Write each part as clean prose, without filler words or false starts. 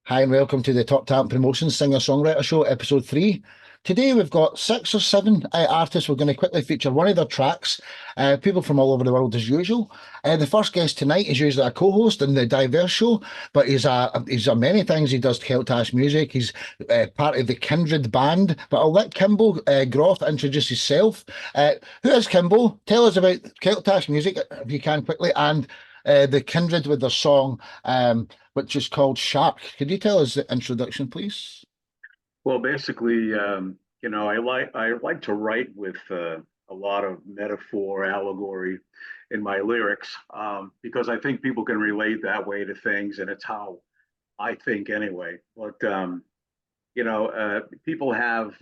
Hi, and welcome to the Top Talent Promotions Singer-Songwriter Show, Episode 3. Today we've got six or seven artists. We're going to quickly feature one of their tracks, people from all over the world as usual. The first guest tonight is usually a co-host in the Diverse Show, but he's many things. He does Celtash music. He's part of the Kindred band, but I'll let Kimbo Groff introduce himself. Who is Kimbo? Tell us about Celtash music, if you can quickly, and the Kindred with their song, which is called Shark. Could you tell us the introduction, please? Well, basically, I like to write with a lot of metaphor, allegory in my lyrics because I think people can relate that way to things, and it's how I think anyway. But people have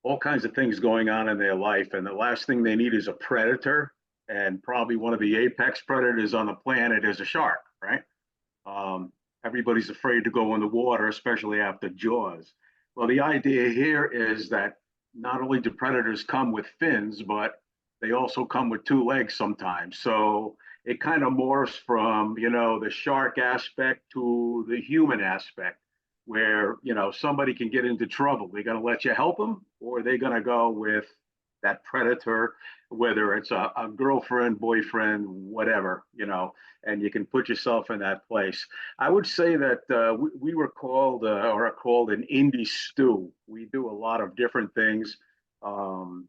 all kinds of things going on in their life, and the last thing they need is a predator. And probably one of the apex predators on the planet is a shark, right? Everybody's afraid to go in the water, especially after Jaws. Well, the idea here is that not only do predators come with fins, but they also come with two legs sometimes. So it kind of morphs from, the shark aspect to the human aspect, where, somebody can get into trouble. They're going to let you help them, or they're going to go with that predator, whether it's a girlfriend, boyfriend, whatever, and you can put yourself in that place. I would say that we were called or are called an indie stew. We do a lot of different things. Um,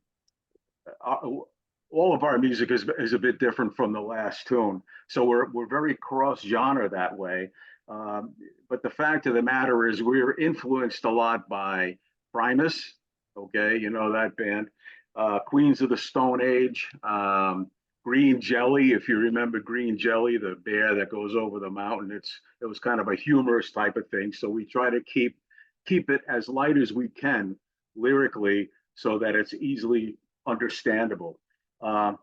all of our music is a bit different from the last tune. So we're very cross genre that way. But the fact of the matter is we're influenced a lot by Primus, okay, that band, Queens of the Stone Age, Green Jelly. If you remember Green Jelly, the bear that goes over the mountain, it was kind of a humorous type of thing. So we try to keep it as light as we can lyrically, so that it's easily understandable. Uh,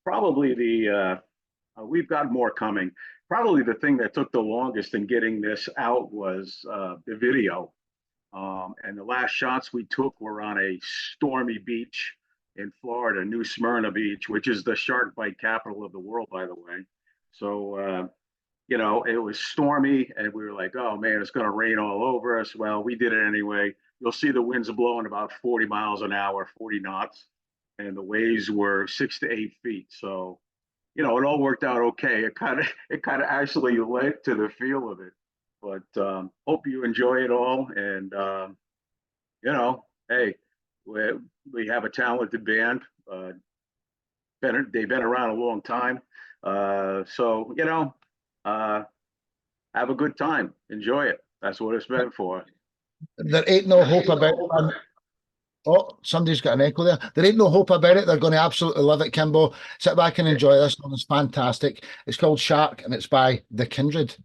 probably the we've got more coming. Probably the thing that took the longest in getting this out was the video. And the last shots we took were on a stormy beach in Florida, New Smyrna Beach, which is the shark bite capital of the world, by the way. So, it was stormy, and we were like, oh man, it's going to rain all over us. Well, we did it anyway. You'll see the winds blowing about 40 miles an hour, 40 knots, and the waves were 6 to 8 feet. So, it all worked out okay. It kind of actually led to the feel of it. But hope you enjoy it all. And hey, we have a talented band. They've been around a long time. So have a good time. Enjoy it. That's what it's meant for. There ain't no hope about it. Oh, somebody's got an echo there. There ain't no hope about it. They're going to absolutely love it, Kimbo. Sit back and enjoy this one. It's fantastic. It's called Shark, and it's by The Kindred.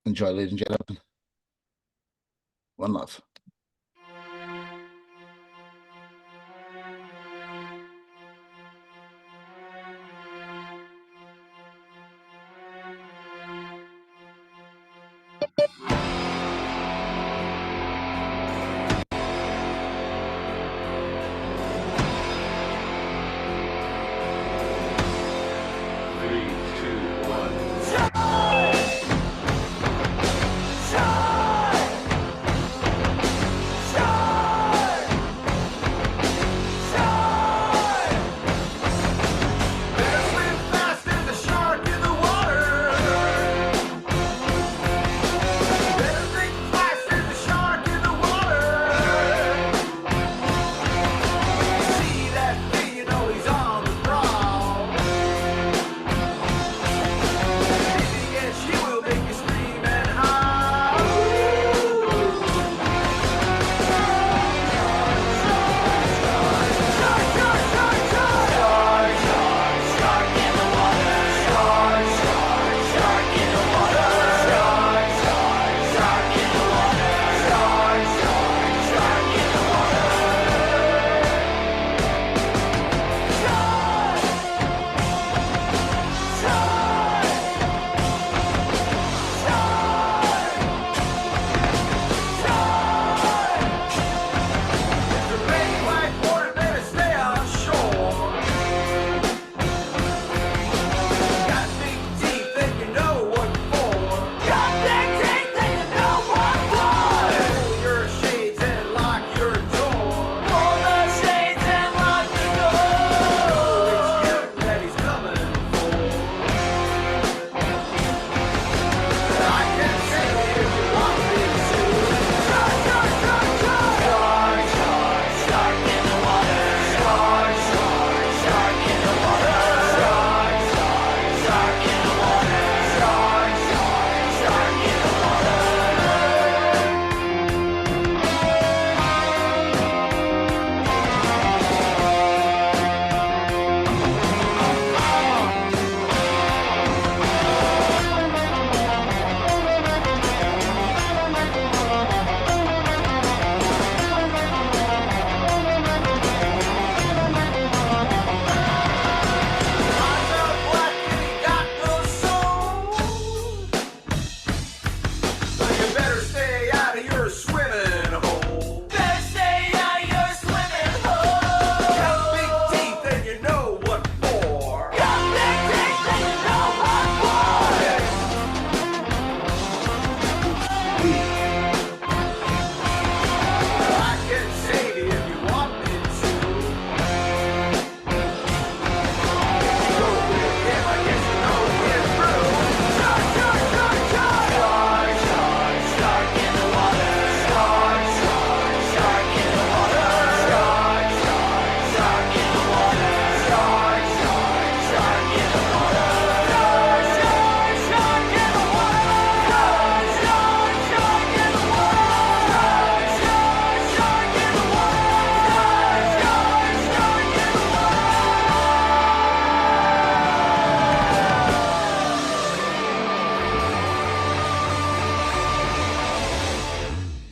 Enjoy, ladies and gentlemen. One love. Three, two, one.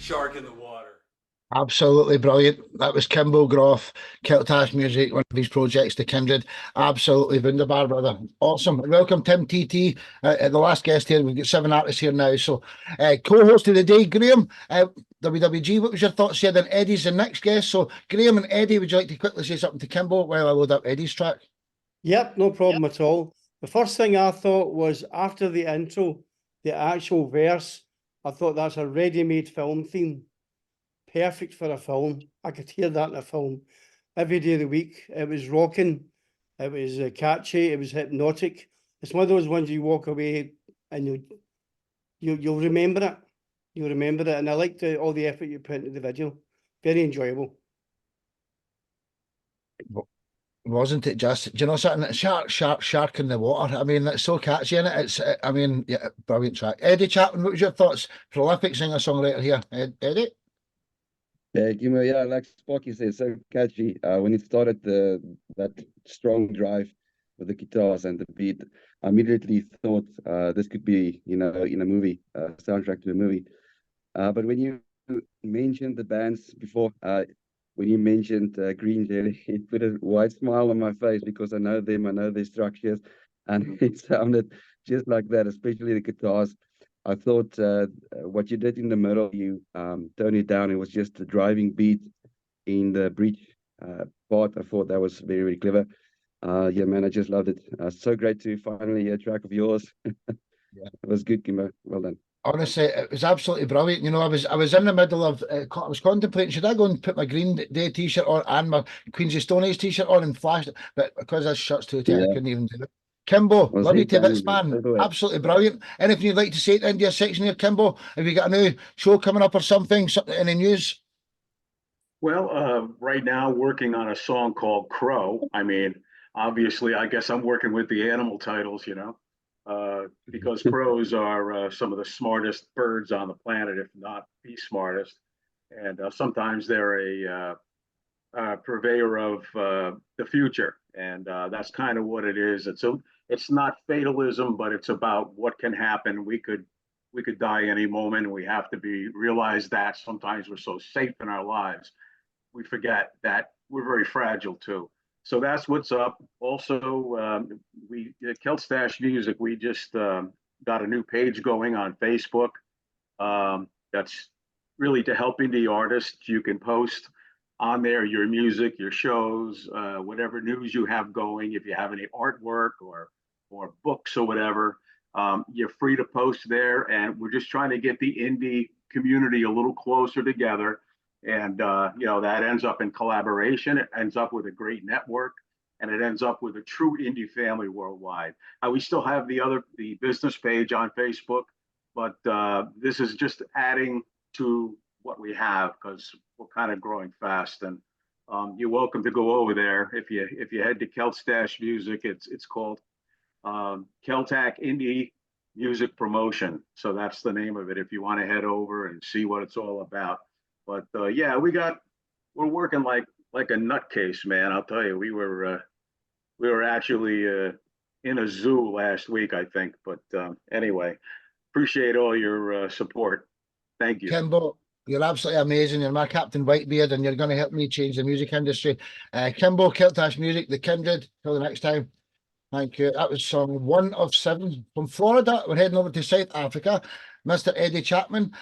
shark in the water. Absolutely brilliant. That was Kimbo Groff, Kiltash Music, one of his projects, The Kindred. Absolutely wunderbar, brother. Awesome. Welcome, Tim TT, the last guest here. We've got 7 artists here now. So, co-host of the day, Graham, WWG. What was your thoughts here? Then Eddie's the next guest. So, Graham and Eddie, would you like to quickly say something to Kimbo while I load up Eddie's track? Yep, no problem at all. The first thing I thought was after the intro, the actual verse, I thought that's a ready-made film theme. Perfect for a film. I could hear that in a film every day of the week. It was rocking. It was catchy. It was hypnotic. It's one of those ones you walk away and you'll remember it. You'll remember it. And I liked all the effort you put into the video. Very enjoyable. Wasn't it just, do you know something? Shark, shark, shark in the water. I mean, that's so catchy, isn't it? It's, I mean, yeah, brilliant track. Eddie Chapman, what was your thoughts? Prolific singer-songwriter here. Eddie? Yeah, like Sparky said, so catchy. When it started, that strong drive with the guitars and the beat, I immediately thought this could be, in a movie, soundtrack to a movie. But when you mentioned the bands before, when you mentioned Green Jelly, it put a wide smile on my face because I know them, I know their structures, and it sounded just like that, especially the guitars. I thought what you did in the middle, you toned it down. It was just a driving beat in the bridge part. I thought that was very, very clever. Yeah, man, I just loved it. So great to finally hear a track of yours. Yeah. It was good, Kimbo. Well done. Honestly, it was absolutely brilliant. You know, I was in the middle of, I was contemplating, should I go and put my Green Day t-shirt on and my Queens of Stone Age t-shirt on and flash it? But because this shirt's too tight, I Yeah, couldn't even do it. Kimbo, was love you it to done bits, man. all the way. Absolutely brilliant. Anything you'd like to say into your section here, Kimbo? Have you got a new show coming up or something in the news? Well, right now working on a song called Crow. I mean, obviously, I guess I'm working with the animal titles, because crows are some of the smartest birds on the planet, if not the smartest. And sometimes they're a purveyor of the future, and that's kind of what it is. It's not fatalism, but it's about what can happen. We could die any moment, and we have to be realize that sometimes we're so safe in our lives we forget that we're very fragile too. So that's what's up. Also, we Keltstash Music. We just got a new page going on Facebook. That's really to help indie artists. You can post on there your music, your shows, whatever news you have going. If you have any artwork or books or whatever, you're free to post there. And we're just trying to get the indie community a little closer together. And that ends up in collaboration. It ends up with a great network, and it ends up with a true indie family worldwide. We still have the business page on Facebook, but this is just adding to what we have because we're kind of growing fast. And you're welcome to go over there if you head to Keltstash Music. It's called Keltac Indie Music Promotion. So that's the name of it. If you want to head over and see what it's all about. But yeah, we're working like a nutcase, man. I'll tell you, we were actually in a zoo last week, I think. But anyway, appreciate all your support. Thank you. Kimbo, you're absolutely amazing. You're my Captain Whitebeard, and you're going to help me change the music industry. Kimbo, Kiltash Music, The Kindred. Till the next time. Thank you. That was song 1 of 7 from Florida. We're heading over to South Africa. Mr. Eddie Chapman,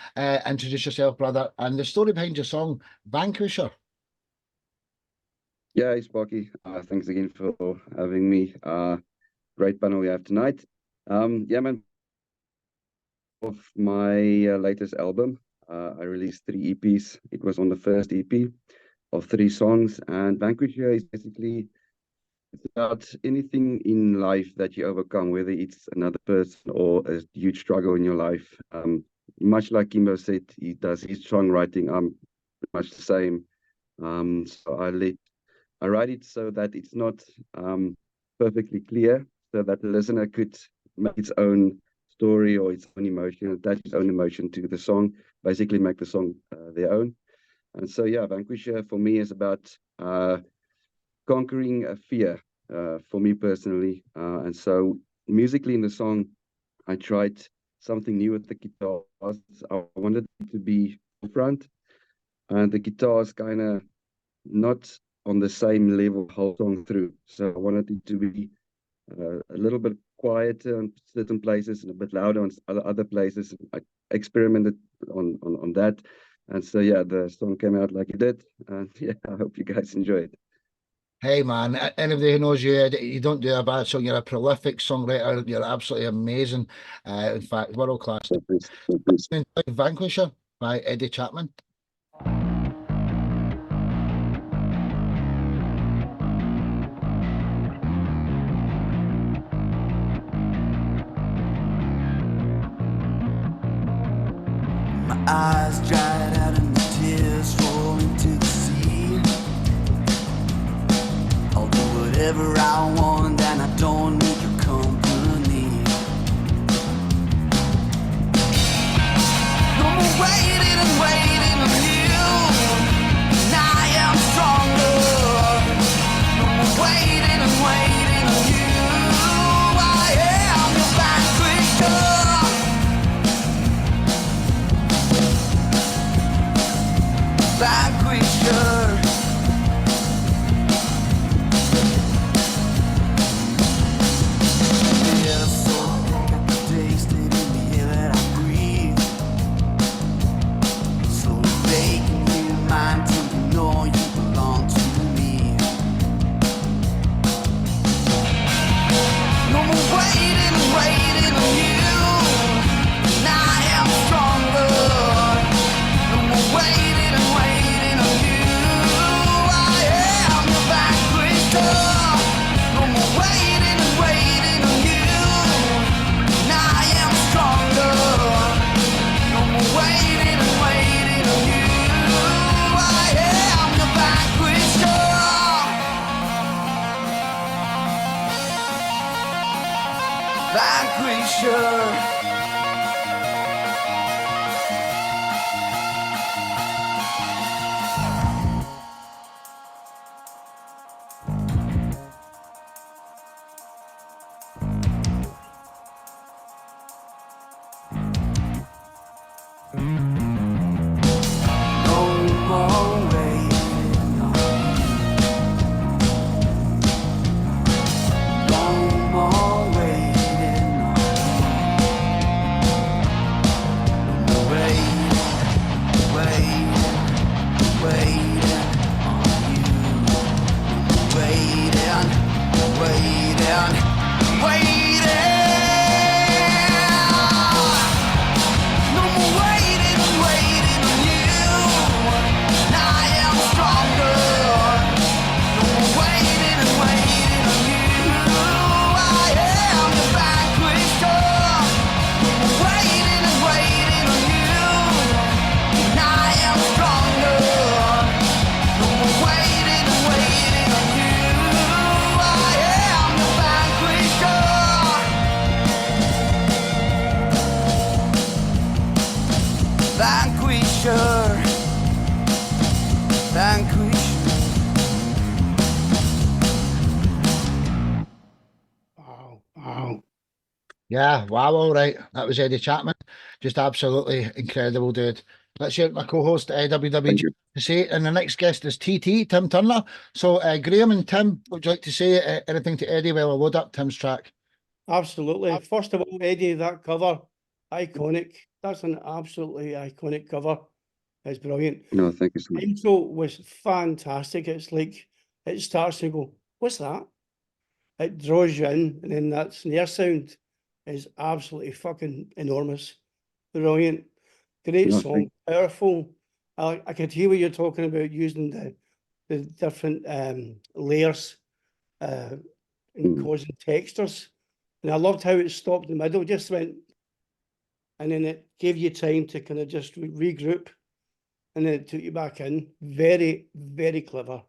introduce yourself, brother, and the story behind your song, Vanquisher. Yeah, hey, Sparky. Thanks again for having me. Great panel we have tonight. Yeah, man. Of my latest album, I released 3 EPs. It was on the first EP of 3 songs, and Vanquisher is basically about anything in life that you overcome, whether it's another person or a huge struggle in your life. Much like Kimbo said, he does his songwriting. I'm much the same. So I write it so that it's not perfectly clear, so that the listener could make its own story or its own emotion, attach its own emotion to the song, basically make the song their own. And so, yeah, Vanquisher for me is about conquering a fear for me personally. And so musically in the song, I tried something new with the guitars. I wanted it to be front, and the guitar is kind of not on the same level the whole song through. So I wanted it to be a little bit quieter in certain places and a bit louder on other places. I experimented on that, and so yeah, the song came out like it did, and yeah, I hope you guys enjoy it. Hey man, anybody who knows you, you don't do a bad song. You're a prolific songwriter. You're absolutely amazing. In fact, world class. Vanquisher by Eddie Chapman. My eyes dried out and the tears roll into the sea. I'll do whatever I want and I don't need your company. No more waiting and waiting on you, and I am stronger. No more waiting and waiting on you, I am your vanquisher. Vanquisher. Yeah, so got the taste in the air that I breathe. Slowly making you mine till you know you belong to me. No more waiting and waiting on you, and I am stronger. No more waiting and waiting on you, I am your vanquisher. No more waiting and waiting on you, and I am stronger. No more waiting and waiting on you, I am your vanquisher. Vanquisher. No more waiting on you. No more waiting on you. No more waiting, waiting, waiting on you. Waiting, waiting, waiting. No more waiting and waiting on you, and I am stronger. No more waiting and waiting on you, I am the vanquisher. No more waiting and waiting on you, and I am stronger. No more waiting and waiting on you, I am the vanquisher. Vanquisher, vanquisher. Wow, wow. Yeah, wow, all right. That was Eddie Chapman. Just absolutely incredible, dude. Let's hear my co-host, WWG, Thank you. to say. And the next guest is TT, Tim Turner. So, Graham and Tim, would you like to say anything to Eddie while I load up Tim's track? Absolutely. First of all, Eddie, that cover, iconic. That's an absolutely iconic cover. It's brilliant. No, thank you so much. Intro was fantastic. It's like it starts and you go, what's that? It draws you in, and then that snare sound is absolutely fucking enormous. Brilliant. Great No, song, powerful. I could hear what you're talking about using the different layers and causing textures. And I loved how it stopped in the middle, just went, and then it gave you time to kind of just regroup, and then it took you back in. Very, very clever.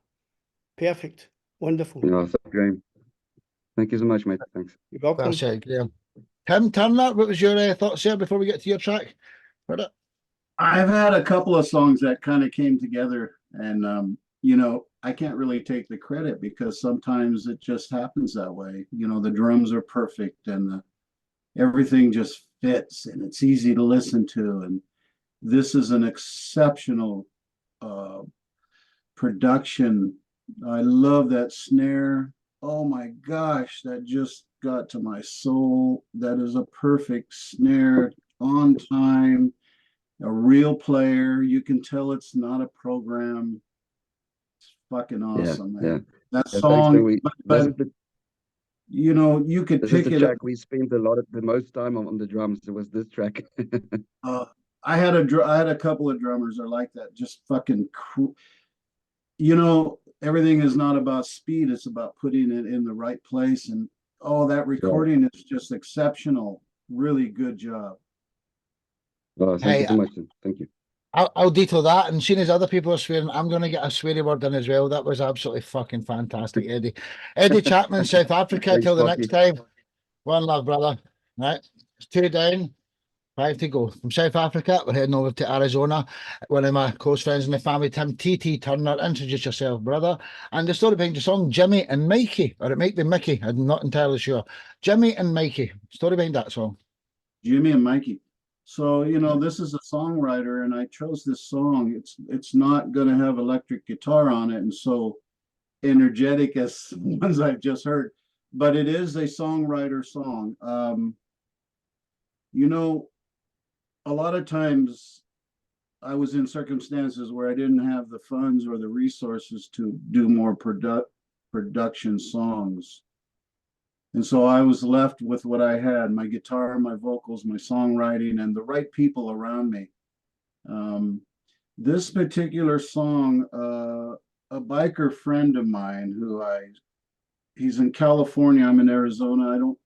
Perfect. Wonderful. No, thank you so much, mate. Thanks. You're welcome. That's it, Graham. Tim Turner, what was your thoughts there before we get to your track? Heard it? I've had a couple of songs that kind of came together, and I can't really take the credit because sometimes it just happens that way. The drums are perfect and everything just fits and it's easy to listen to, this is an exceptional production. I love that snare. Oh my gosh, that just got to my soul. That is a perfect snare, on time, a real player. You can tell it's not a program. It's fucking awesome, Yeah. man. That Thanks, song, man. but you know, you could This is pick the it track we spent the most time on the drums. It was this track. I had a couple of drummers are like that, just fucking you know, everything is not about speed, it's about putting it in the right place. And oh, that recording is just exceptional. Really good job. Oh, thank you Hey, so much. Thank you. I'll detail that. And seeing as other people are swearing, I'm going to get a sweary word in as well. That was absolutely fucking fantastic, Eddie. Eddie Chapman, South Africa. Thanks, Till the Poppy. next time. One love, brother. Right. It's 2 down, 5 to go. From South Africa, we're heading over to Arizona. One of my close friends in the family, Tim TT Turner. Introduce yourself, brother. And the story behind the song, Jimmy and Mikey, or it might be Mickey, I'm not entirely sure. Jimmy and Mikey. Story behind that song. Jimmy and Mikey. So, you know, this is a songwriter, and I chose this song. It's not going to have electric guitar on it, and so energetic as the ones I've just heard, but it is a songwriter song. You know, a lot of times I was in circumstances where I didn't have the funds or the resources to do more production songs. And so I was left with what I had, my guitar, my vocals, my songwriting, and the right people around me. This particular song, a biker friend of mine he's in California, I'm in Arizona. I don't,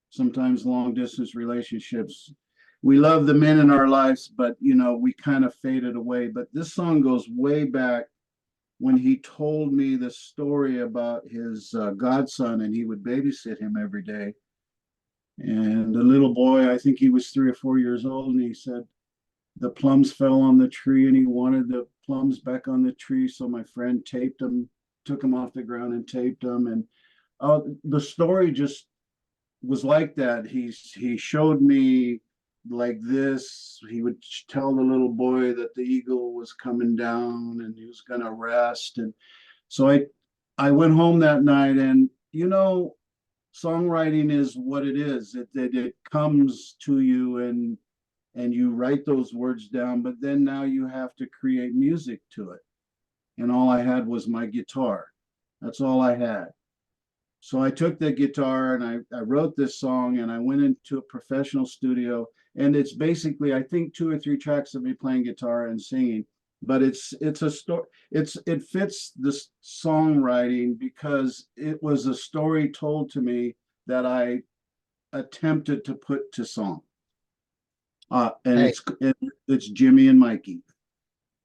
sometimes long distance relationships, we love the men in our lives, but you know, we kind of faded away. But this song goes way back when he told me the story about his godson, and he would babysit him every day. And the little boy, I think he was 3 or 4 years old, and he said the plums fell on the tree and he wanted the plums back on the tree. So my friend taped them, took them off the ground and taped them. And the story just was like that. He showed me like this. He would tell the little boy that the eagle was coming down and he was going to rest. And so I went home that night, and you know, songwriting is what it is. It comes to you, and you write those words down, but then now you have to create music to it. And all I had was my guitar. That's all I had. So I took the guitar and I wrote this song, and I went into a professional studio, and it's basically, I think, 2 or 3 tracks of me playing guitar and singing. But it's a story. It fits this songwriting because it was a story told to me that I attempted to put to song. And Hey. it's Jimmy and Mikey.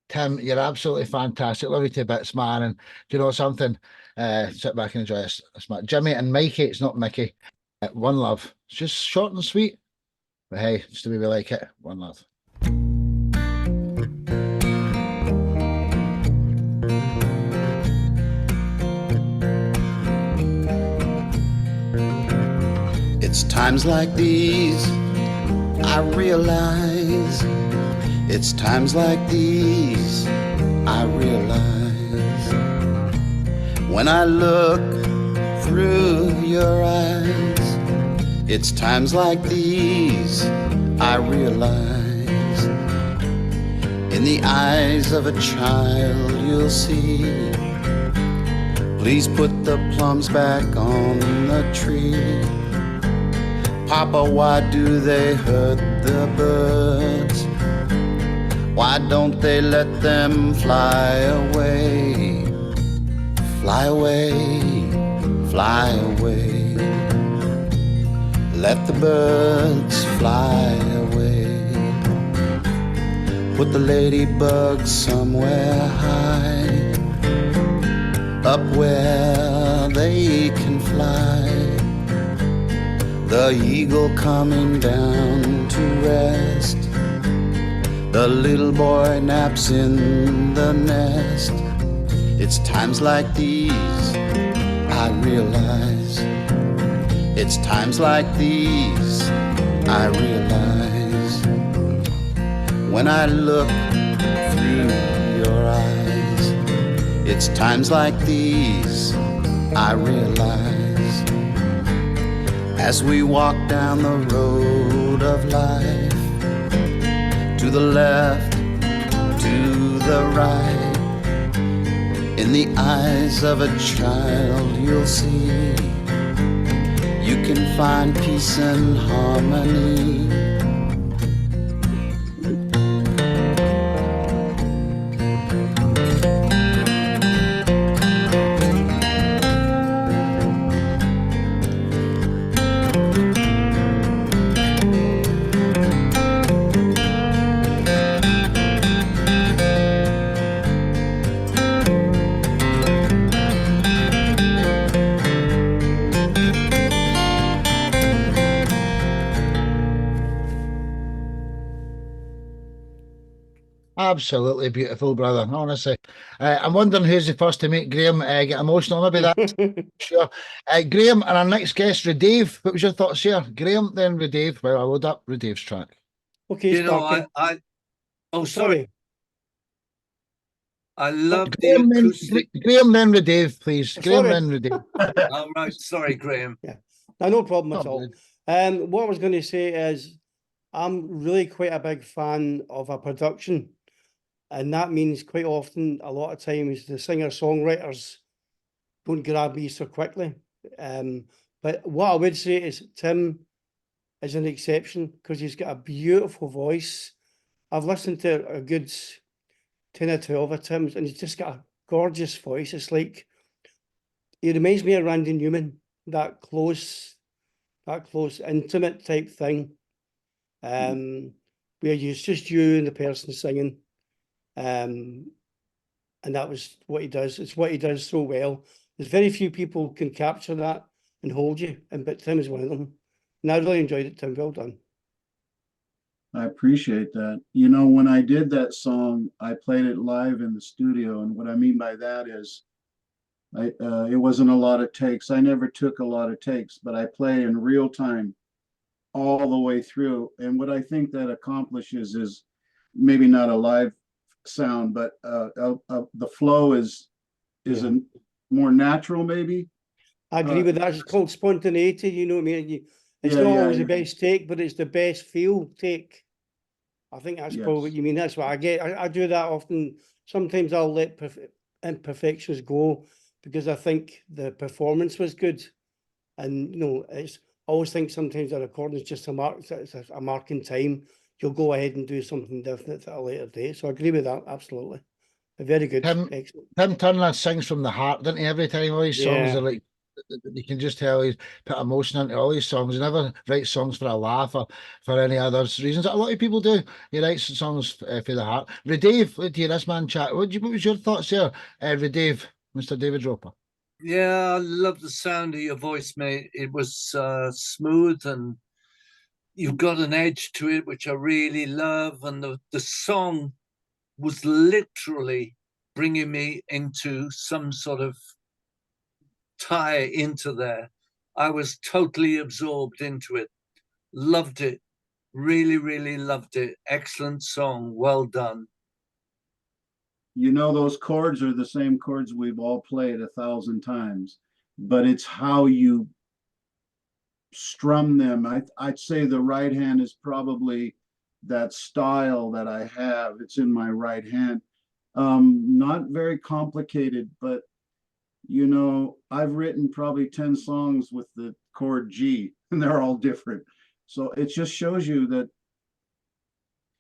Tim, you're absolutely fantastic. Love you to bits, man. And do you know something? Sit back and enjoy this. Jimmy and Mikey, it's not Mickey. One love. It's just short and sweet. But hey, just the way we like it. One love. It's times like these I realize. It's times like these I realize. When I look through your eyes, it's times like these I realize. In the eyes of a child you'll see. Please put the plums back on the tree. Papa, why do they hurt the birds? Why don't they let them fly away? Fly away, fly away. Let the birds fly away. Put the ladybugs somewhere high, up where they can fly. The eagle coming down to rest. The little boy naps in the nest. It's times like these I realize. It's times like these I realize. when I look through your eyes. It's times like these I realize, as we walk down the road of life, to the left, to the right, in the eyes of a child you'll see, you can find peace and harmony. Absolutely beautiful, brother. Honestly, I'm wondering who's the first to make Graham get emotional. Maybe that's sure. Graham and our next guest, Dave. What was your thoughts here? Graham, then Dave. Well, I load up Dave's track. Okay, You know, Sparky. oh, sorry. I love the Graham, acoustic. Graham, then Dave, please. Graham, Sorry. then Dave. Oh, right. Sorry, Graham. Yeah, no problem at Oh, all. good. What I was going to say is I'm really quite a big fan of a production, and that means quite often, a lot of times, the singer-songwriters don't grab me so quickly. But what I would say is Tim is an exception because he's got a beautiful voice. I've listened to a good 10 or 12 of Tim's, and he's just got a gorgeous voice. It's like, he reminds me of Randy Newman, that close, intimate type thing. Where it's just you and the person singing. And that was what he does. It's what he does so well. There's very few people can capture that and hold you, but Tim is one of them. And I really enjoyed it, Tim. Well done. I appreciate that. You know, when I did that song, I played it live in the studio, and what I mean by that is, it wasn't a lot of takes. I never took a lot of takes, but I play in real time all the way through. And what I think that accomplishes is maybe not a live sound, but the flow is a more natural, maybe. I agree with that. It's called spontaneity. You know what I mean? It's Yeah, not yeah, always the yeah. best take, but it's the best feel take. I think that's probably Yes. what you mean. That's what I get. I do that often. Sometimes I'll let imperfections go because I think the performance was good. And, you know, I always think sometimes a recording is just a mark, it's a mark in time. You'll go ahead and do something different at a later date. So I agree with that, absolutely. Very good. Excellent. Tim Turner sings from the heart, doesn't he? Every time all his songs are like, you can just tell he's put emotion into all his songs. He never writes songs for a laugh or for any other reasons. A lot of people do. He writes songs for the heart. Dave, let's hear this man chat. What was your thoughts here, Dave, Mr. David Roper? Yeah, I love the sound of your voice, mate. It was smooth, and you've got an edge to it, which I really love. And the song was literally bringing me into some sort of tie into there. I was totally absorbed into it. Loved it. Really, really loved it. Excellent song. Well done. You know, those chords are the same chords we've all played 1,000 times, but it's how you strum them. I'd say the right hand is probably that style that I have. It's in my right hand. Not very complicated, but you know, I've written probably 10 songs with the chord G, and they're all different. So it just shows you that,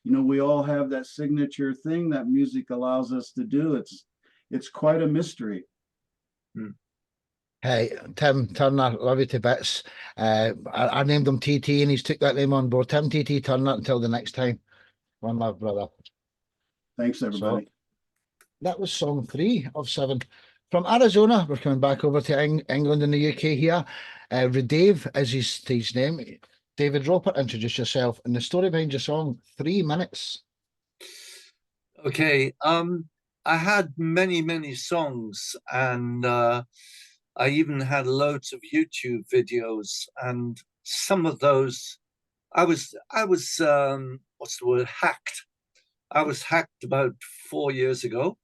you know, we all have that signature thing that music allows us to do. It's quite a mystery. Hey, Tim Turner, love you to bits. I named him TT and he's took that name on board. Tim TT Turner, until the next time. One love, brother. Thanks, everybody. So, that was song 3 of 7. From Arizona, we're coming back over to England and the UK here. Dave is his name. David Roper, introduce yourself and the story behind your song, 3 minutes. Okay. I had many songs, and I even had loads of YouTube videos, and some of those I was what's the word, hacked I was hacked about 4 years ago.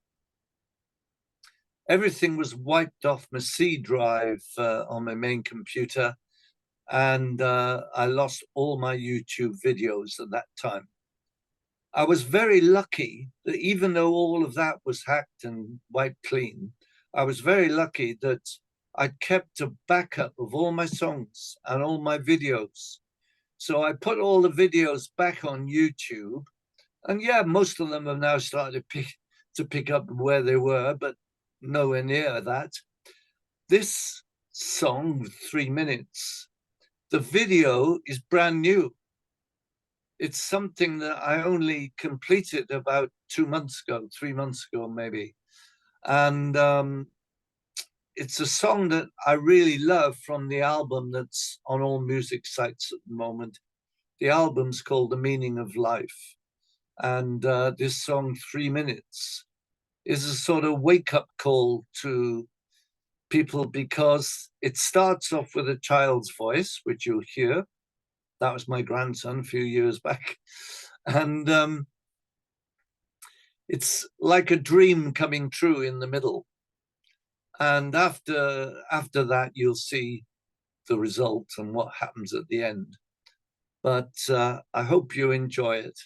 Everything was wiped off my C drive on my main computer, and I lost all my YouTube videos at that time. I was very lucky that even though all of that was hacked and wiped clean, I was very lucky that I'd kept a backup of all my songs and all my videos. So I put all the videos back on YouTube, and yeah, most of them have now started to pick up where they were, but nowhere near that. This song, 3 minutes, the video is brand new. It's something that I only completed about 2 months ago, 3 months ago, maybe. And it's a song that I really love from the album that's on all music sites at the moment. The album's called The Meaning of Life. And this song, 3 minutes, is a sort of wake-up call to people, because it starts off with a child's voice, which you'll hear. That was my grandson a few years back. And it's like a dream coming true in the middle. And after that, you'll see the result and what happens at the end. But I hope you enjoy it.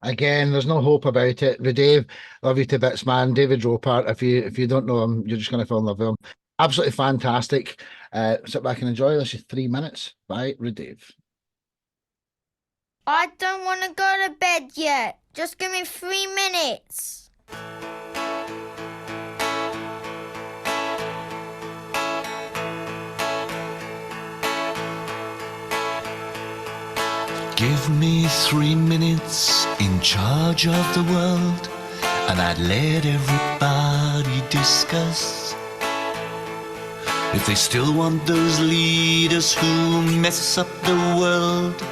Again, there's no hope about it. Dave, love you to bits, man. David Roper, if you don't know him, you're just going to fall in love with him. Absolutely fantastic. Sit back and enjoy this. 3 minutes by Dave. I don't want to go to bed yet. Just give me 3 minutes. Give me 3 minutes in charge of the world, and I'd let everybody discuss if they still want those leaders who mess up the world,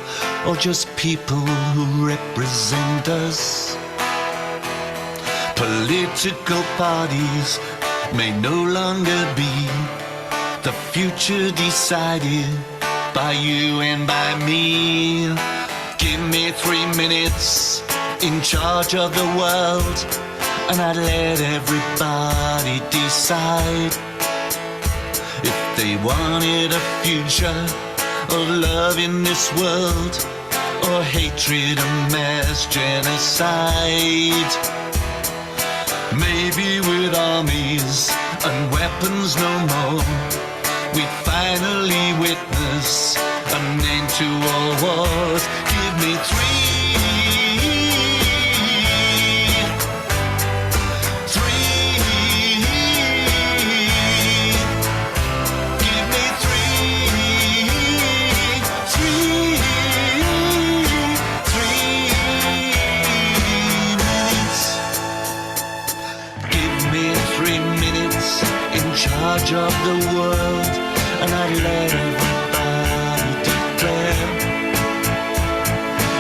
or just people who represent us. Political parties may no longer be the future decided by you and by me. Give me 3 minutes in charge of the world, and I'd let everybody decide if they wanted a future of love in this world, or hatred and mass genocide. Maybe with armies and weapons no more, we finally witness an end to all wars. Give me 3 minutes in charge of the world, and I'd let everybody declare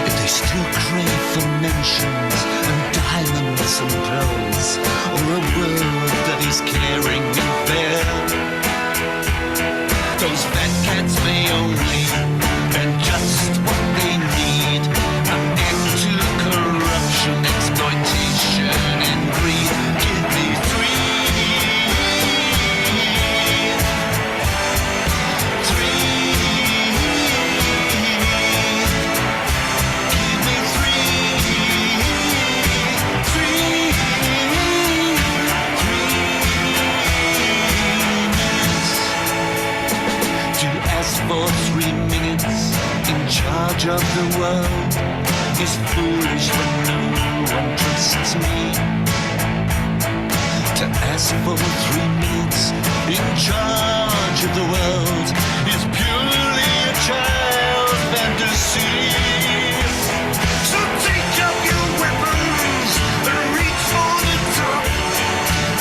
if they still crave for mentions and diamonds and pearls, or a world that is caring and fair. Those fat cats may only get just what they need: an end to corruption, exploitation and greed. Give me 3 for 3 minutes in charge of the world is foolish when no one trusts me. To ask for 3 minutes in charge of the world is purely a child's fantasy. So take up your weapons and reach for the top.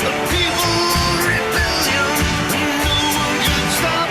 The people rebellion, no one can stop.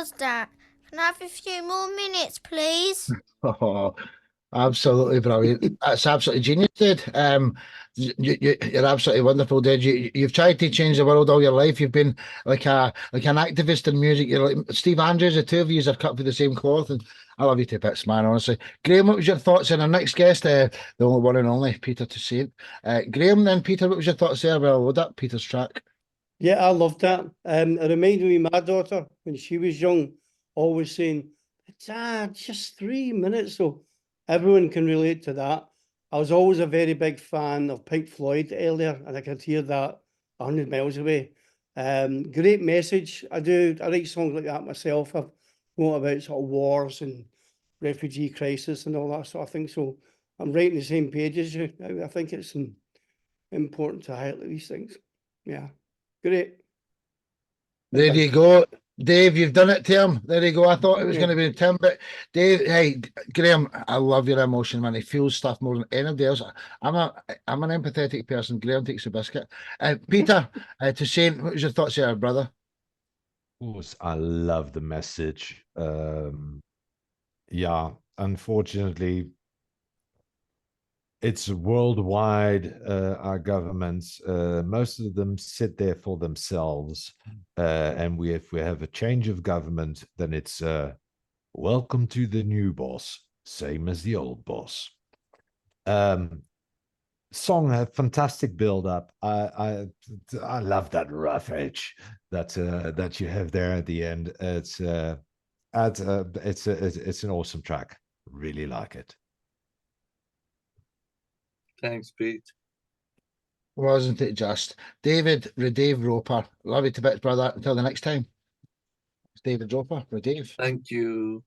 was that? Can I have a few more minutes, please? Oh, absolutely brilliant. That's absolutely genius, dude. You're absolutely wonderful, dude. You've tried to change the world all your life. You've been like an activist in music. You're like Steve Andrews. The two of you are cut for the same cloth, and I love you to bits, man. Honestly, Graham, what was your thoughts on our next guest? The only one and only Peter Toussaint. Graham, then Peter, what was your thoughts there? Well, load up Peter's track. Yeah, I loved that. It reminded me of my daughter when she was young, always saying, Dad, just 3 minutes. So everyone can relate to that. I was always a very big fan of Pink Floyd earlier, and I could hear that 100 miles away. Great message. I write songs like that myself. I've wrote about sort of wars and refugee crisis and all that sort of thing. So I'm writing the same page as you. I think it's important to highlight these things. Yeah. Great. There you go. Dave, you've done it to him. There you go. I thought it was Yeah. going to be Tim, but Dave, hey, Graham, I love your emotion, man. He feels stuff more than anybody else. I'm an empathetic person. Graham takes the biscuit. Peter, Toussaint, what was your thoughts there, brother? Of course, I love the message. Yeah, unfortunately, it's worldwide. Our governments, most of them sit there for themselves, and if we have a change of government, then it's welcome to the new boss, same as the old boss. Song had fantastic build up. I love that rough edge that you have there at the end. It's an awesome track. Really like it. Thanks, Pete. Wasn't it just? Dave Roper. Love you to bits, brother. Until the next time. It's David Roper, Dave. Thank you.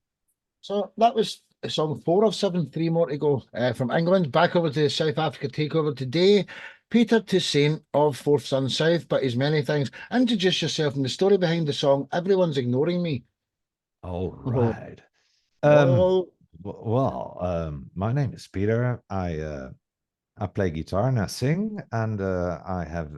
So that was song 4 of 7, 3 more to go. From England, back over to South Africa takeover today. Peter Toussaint of Fourth Son South, but he's many things. Introduce yourself and the story behind the song. Everyone's ignoring me. All right. Oh. My name is Peter. I play guitar and I sing, and I have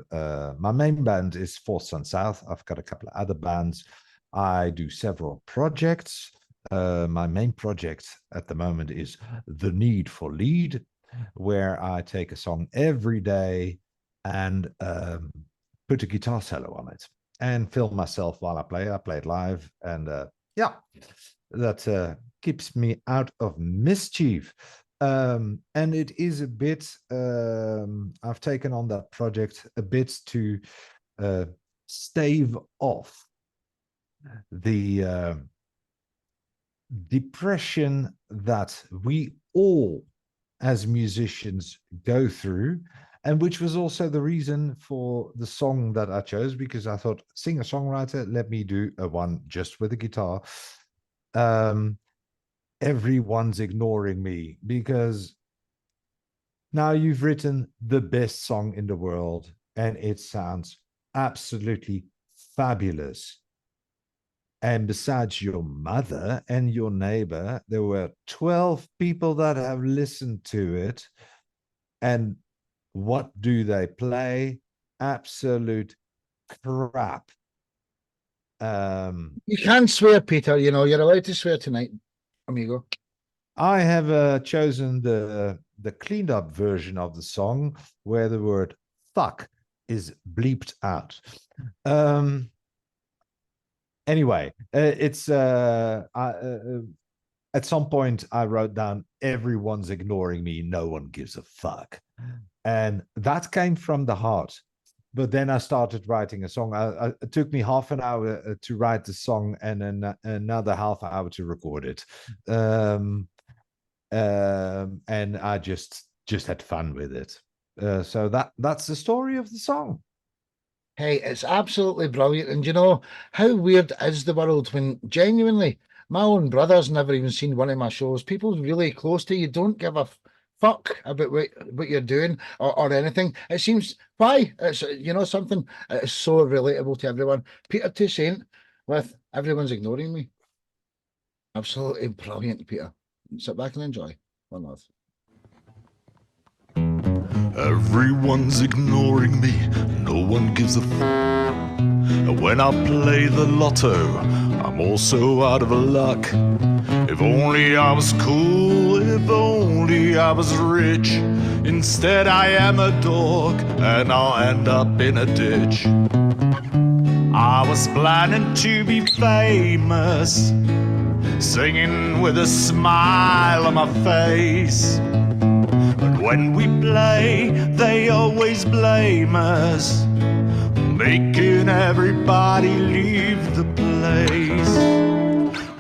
my main band is Fourth Son South. I've got a couple of other bands. I do several projects. My main project at the moment is The Need for Lead, where I take a song every day and put a guitar solo on it and film myself while I play. I play it live, and yeah, that keeps me out of mischief. And it is a bit, I've taken on that project a bit to stave off the depression that we all as musicians go through, and which was also the reason for the song that I chose, because I thought, singer-songwriter, let me do a one just with the guitar. Everyone's ignoring me, because now you've written the best song in the world and it sounds absolutely fabulous. And besides your mother and your neighbor, there were 12 people that have listened to it. And what do they play? Absolute crap. You can swear, Peter. You know, you're allowed to swear tonight, amigo. I have chosen the cleaned up version of the song where the word fuck is bleeped out. Anyway, it's at some point I wrote down, everyone's ignoring me, no one gives a fuck. And that came from the heart. But then I started writing a song. It took me half an hour to write the song and then another half hour to record it. And I just had fun with it. So that's the story of the song. Hey, it's absolutely brilliant. And you know, how weird is the world when genuinely my own brother's never even seen one of my shows. People really close to you don't give a fuck about what you're doing or anything. It seems, why? It's, you know, something it's so relatable to everyone. Peter Toussaint with Everyone's Ignoring Me. Absolutely brilliant, Peter. Sit back and enjoy. One love. Everyone's ignoring me, no one gives a f. When I play the lotto, I'm I'm also out of luck. If only I was cool, if only I was rich. Instead I am a dog and I'll end up in a ditch. I was planning to be famous, singing with a smile on my face. But when we play, they always blame us, making everybody leave the place.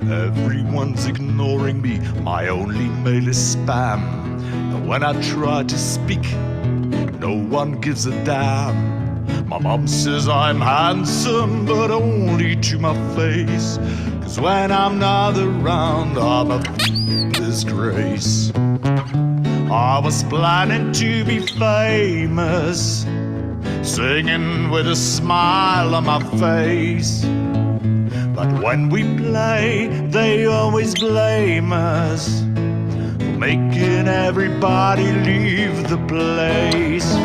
Everyone's ignoring me, my only mail is spam. And when I try to speak, no one gives a damn. My mom says I'm handsome, but only to my face. 'Cause when I'm not around, I'm a disgrace. I was planning to be famous, singing with a smile on my face. But when we play, they always blame us, making everybody leave the place.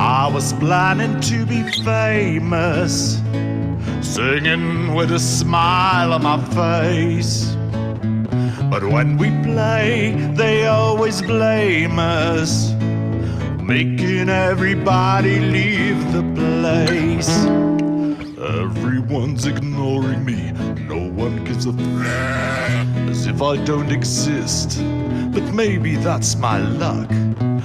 I was planning to be famous, singing with a smile on my face. But when we play, they always blame us, making everybody leave the place. Everyone's ignoring me, no one gives a as if I don't exist. But maybe that's my luck.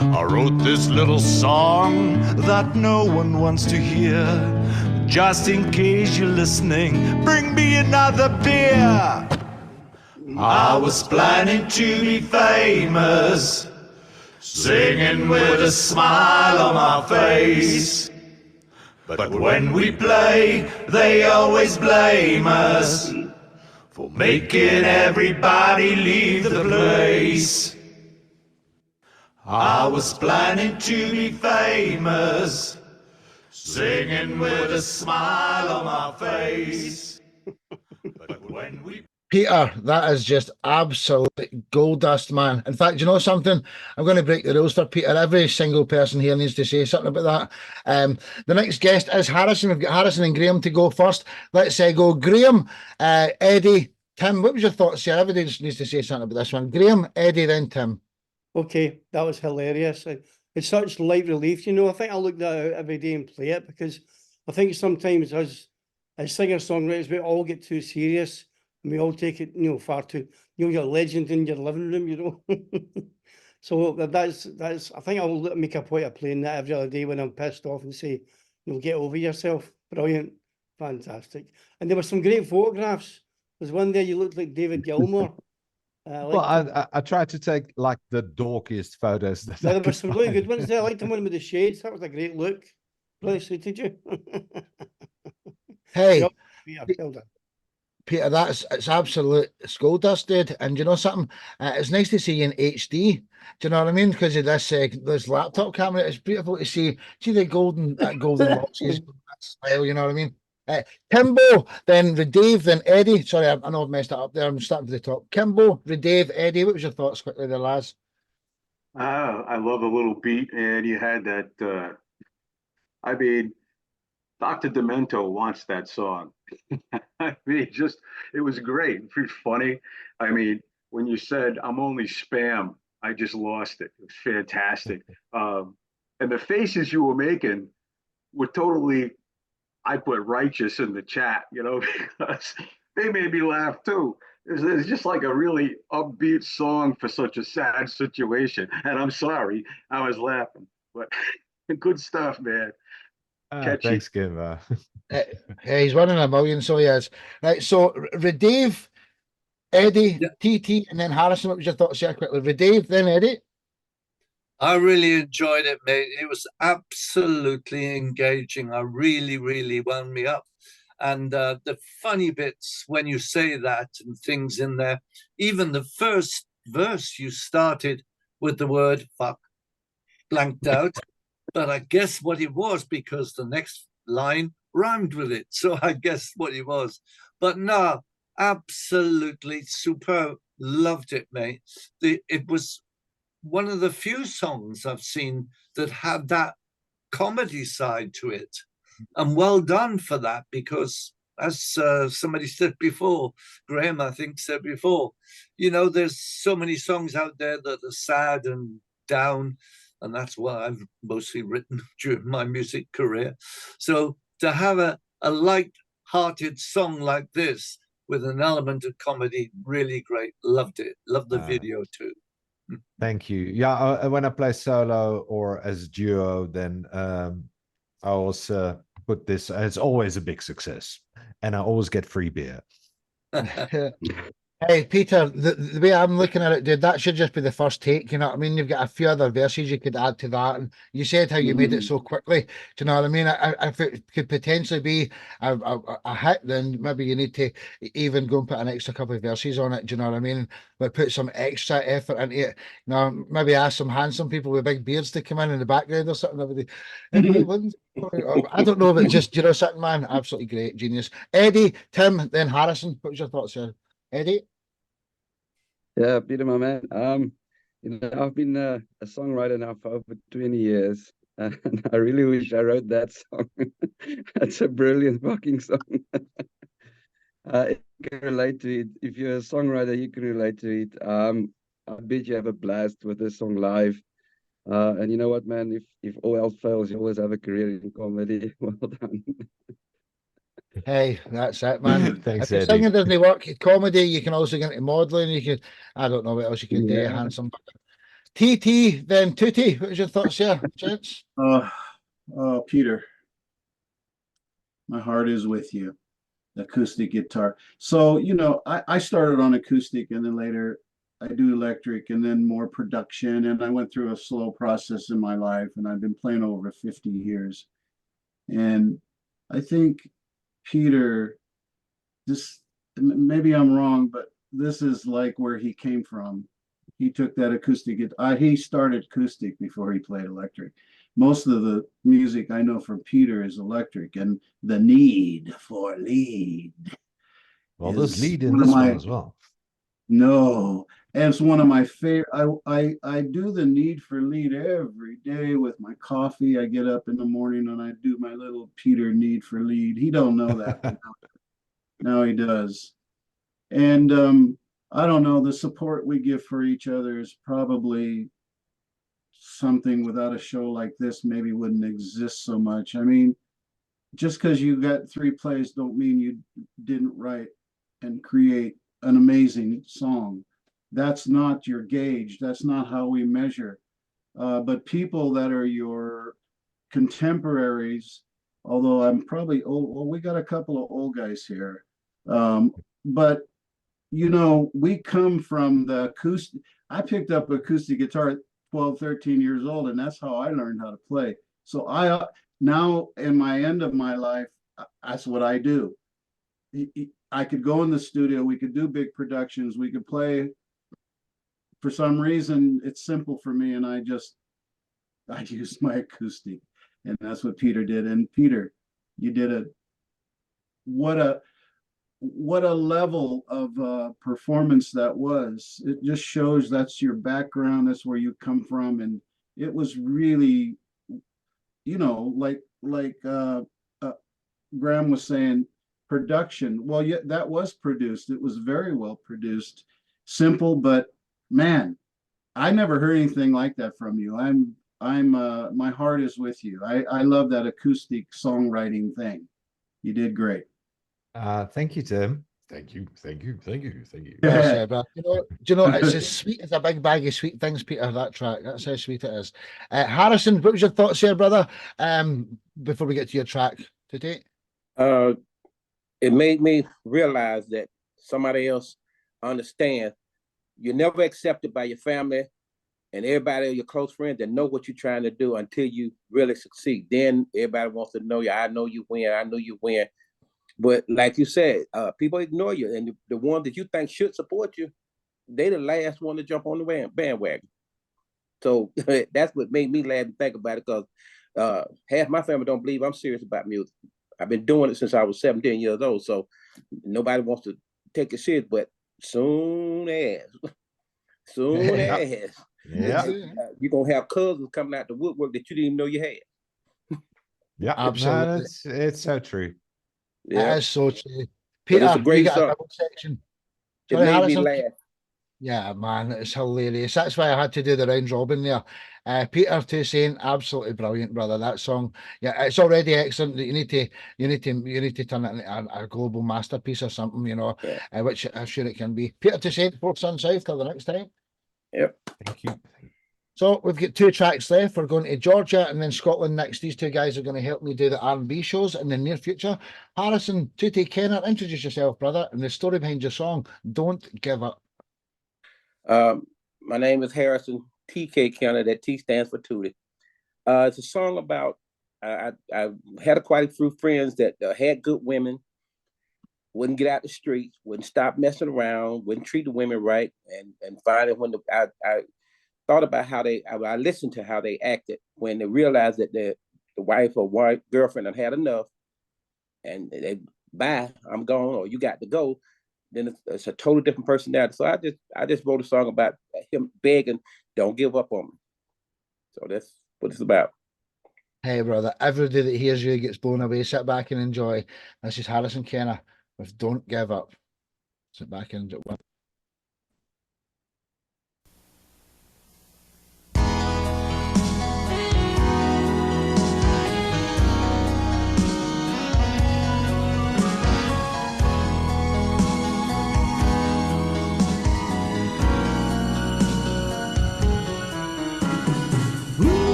I wrote this little song that no one wants to hear. Just in case you're listening, bring me another beer. I was planning to be famous, singing with a smile on my face. But when we play, they always blame us for making everybody leave the place. I was planning to be famous, singing with a smile on my face. But when we Peter, that is just absolute gold dust, man. In fact, you know something? I'm going to break the rules for Peter. Every single person here needs to say something about that. The next guest is Harrison. We've got Harrison and Graham to go first. Let's go Graham, Eddie, Tim. What was your thoughts here? Everybody just needs to say something about this one. Graham, Eddie, then Tim. Okay, that was hilarious. It's such light relief, you know. I think I look that out every day and play it, because I think sometimes as singer-songwriters, we all get too serious and we all take it, you know, far too, you know, you're a legend in your living room, you know. So that's I think I'll make a point of playing that every other day when I'm pissed off and say, you know, get over yourself. Brilliant, fantastic. And there were some great photographs. There's one there you looked like David Gilmour. Well, I tried to take like the dorkiest photos that There I were could some really find. good ones there. I liked the one with the shades. That was a great look. Really suited you. Hey, Yeah, well done. Peter, it's absolute skull dusted, and you know something? It's nice to see you in HD. Do you know what I mean? Because of this laptop camera, it's beautiful to see the golden locks, that style. You know what I mean? Kimbo, then Dave, then Eddie. Sorry, I know I've messed it up there. I'm starting from the top. Kimbo, Dave, Eddie. What was your thoughts quickly there, lads? I love a little beat, and you had that. I mean, Dr. Demento wants that song. I mean, it was great. Pretty funny. I mean, when you said, I'm only spam, I just lost it. It was fantastic. And the faces you were making were totally, I put righteous in the chat, you know, because they made me laugh too. It's just like a really upbeat song for such a sad situation. And I'm sorry, I was laughing, but good stuff, man. Catchy. Thanks, Kim. He's winning a million, so he is. Right, so Dave, Eddie, TT, and then Harrison. What was your thoughts here quickly? Dave, then Eddie. I really enjoyed it, mate. It was absolutely engaging. I really, really wound me up. And the funny bits when you say that and things in there, even the first verse you started with the word fuck, blanked out. but I guessed what it was because the next line rhymed with it. So I guessed what it was. But no, absolutely superb. Loved it, mate. It was one of the few songs I've seen that had that comedy side to it. And well done for that, because as somebody said before, Graham, I think, said before, you know, there's so many songs out there that are sad and down, and that's what I've mostly written during my music career. So to have a light-hearted song like this with an element of comedy, really great. Loved it. Loved the video too. Thank you. Yeah, when I play solo or as duo, then I also put this. It's always a big success, and I always get free beer. Hey, Peter, the way I'm looking at it, dude, that should just be the first take. You know what I mean? You've got a few other verses you could add to that. And you said how you made it so quickly. Do you know what I mean? If it could potentially be a hit, then maybe you need to even go and put an extra couple of verses on it. Do you know what I mean? But put some extra effort into it. You know, maybe ask some handsome people with big beards to come in the background or something. I don't know, but just, you know, something, man. Absolutely great, genius. Eddie, Tim, then Harrison. What was your thoughts here? Eddie? Yeah, Peter, my man. You know, I've been a songwriter now for over 20 years, and I really wish I wrote that song. That's a brilliant fucking song. You can relate to it. If you're a songwriter, you can relate to it. I bet you have a blast with this song live. And you know what, man? If all else fails, you always have a career in comedy. Well done. Hey, that's it, man. Thanks, If Eddie. singing doesn't work, comedy, you can also get into modelling. You can, I don't know what else you can do, Yeah. handsome. TT, then Tootie. What was your thoughts here, gents? Peter, my heart is with you. Acoustic guitar. So, you know, I started on acoustic, and then later I do electric, and then more production. And I went through a slow process in my life, and I've been playing over 50 years. And I think Peter, this, maybe I'm wrong, but this is like where he came from. He took that acoustic guitar. He started acoustic before he played electric. Most of the music I know from Peter is electric, and the need for lead. Well, there's is lead in one of this my- one as well. No, and it's one of my favorite. I do the need for lead every day with my coffee. I get up in the morning and I do my little Peter need for lead. He don't know that, but now he does. And I don't know, the support we give for each other is probably something without a show like this maybe wouldn't exist so much. I mean, just because you got 3 plays don't mean you didn't write and create an amazing song. That's not your gauge. That's not how we measure. But people that are your contemporaries, although I'm probably old, well, we got a couple of old guys here. But you know, we come from the acoustic. I picked up acoustic guitar at 12, 13 years old, and that's how I learned how to play. So I now in my end of my life, that's what I do. I could go in the studio, we could do big productions, we could play. For some reason, it's simple for me, and I use my acoustic, and that's what Peter did. And Peter, you did what a level of performance that was. It just shows that's your background, that's where you come from, and it was really, you know, like Graham was saying, production. Well, yeah, that was produced. It was very well produced, simple, but man, I never heard anything like that from you. My heart is with you. I love that acoustic songwriting thing. You did great. Thank you, Tim. Thank you. Yes, but do you know, it's as sweet as a big bag of sweet things, Peter, that track. That's how sweet it is. Harrison, what was your thoughts here, brother? Before we get to your track today? It made me realize that somebody else understands you're never accepted by your family and everybody, your close friends that know what you're trying to do until you really succeed. Then everybody wants to know you. I know you win. I know you win. But like you said, people ignore you. And the ones that you think should support you, they the last one to jump on the bandwagon. So that's what made me laugh and think about it, because Half my family don't believe I'm serious about music. I've been doing it since I was 17 years old, so nobody wants to take it serious. But soon as Yeah. you're gonna have cousins coming out the woodwork that you didn't even know you had. Yeah. Absolutely. No, it's so true. Yeah, It is so true. but it's a Peter, you great got a song. double section. It Sorry, made me Harrison. laugh. Yeah, man, it's hilarious. That's why I had to do the round robin there. Peter Toussaint, absolutely brilliant, brother. That song, yeah, it's already excellent. You need to turn it into a global masterpiece or something, you know, Yeah. which I'm sure it can be. Peter Toussaint, Fourth Sun South. Till the next time. Yep. Thank you. So we've got 2 tracks left. We're going to Georgia and then Scotland next. These 2 guys are going to help me do the R&B shows in the near future. Harrison, Tutti Kenner, introduce yourself, brother, and the story behind your song, Don't Give Up. My name is Harrison TK County. That T stands for Tootie. It's a song about I had quite a few friends that had good women, wouldn't get out the streets, wouldn't stop messing around, wouldn't treat the women right, and finally when I thought about how I listened to how they acted when they realized that the wife or girlfriend had enough, and they bye, I'm gone, or you got to go. Then it's a totally different personality. So I just wrote a song about him begging, don't give up on me. So that's what it's about. Hey, brother, everybody that hears you gets blown away. Sit back and enjoy. This is Harrison Kenner with Don't Give Up. Sit back and enjoy.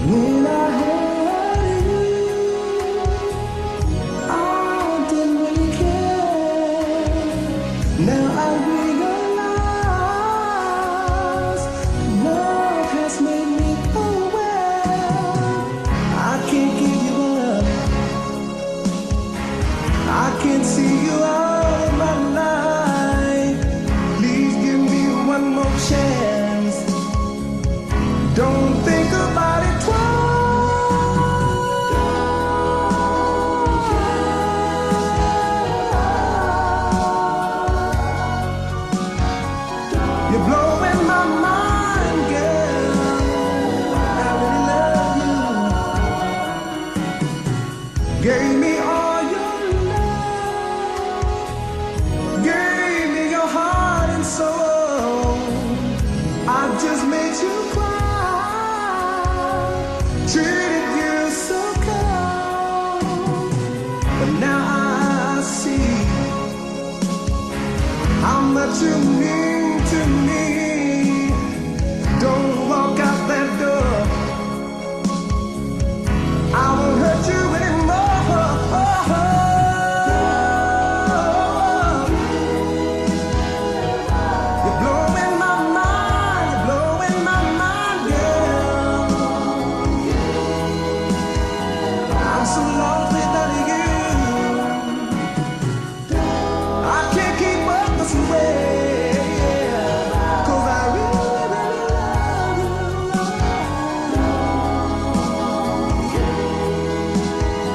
When I had you, I didn't really care. Now I realize love has made me aware. I can't give you up. I can't see you out of my life. Please give me one more chance. Don't think about it twice. You're blowing my mind, girl. I really love you. Gave me all your love. Gave me your heart and soul. I just made you cry. Treated you so cold, but now I see how much you mean to me. Don't walk out that door. I won't hurt you anymore. You're blowing my mind. You're blowing my mind, girl. I'm so lost without you. I can't keep up this way, 'cause I really, really love you.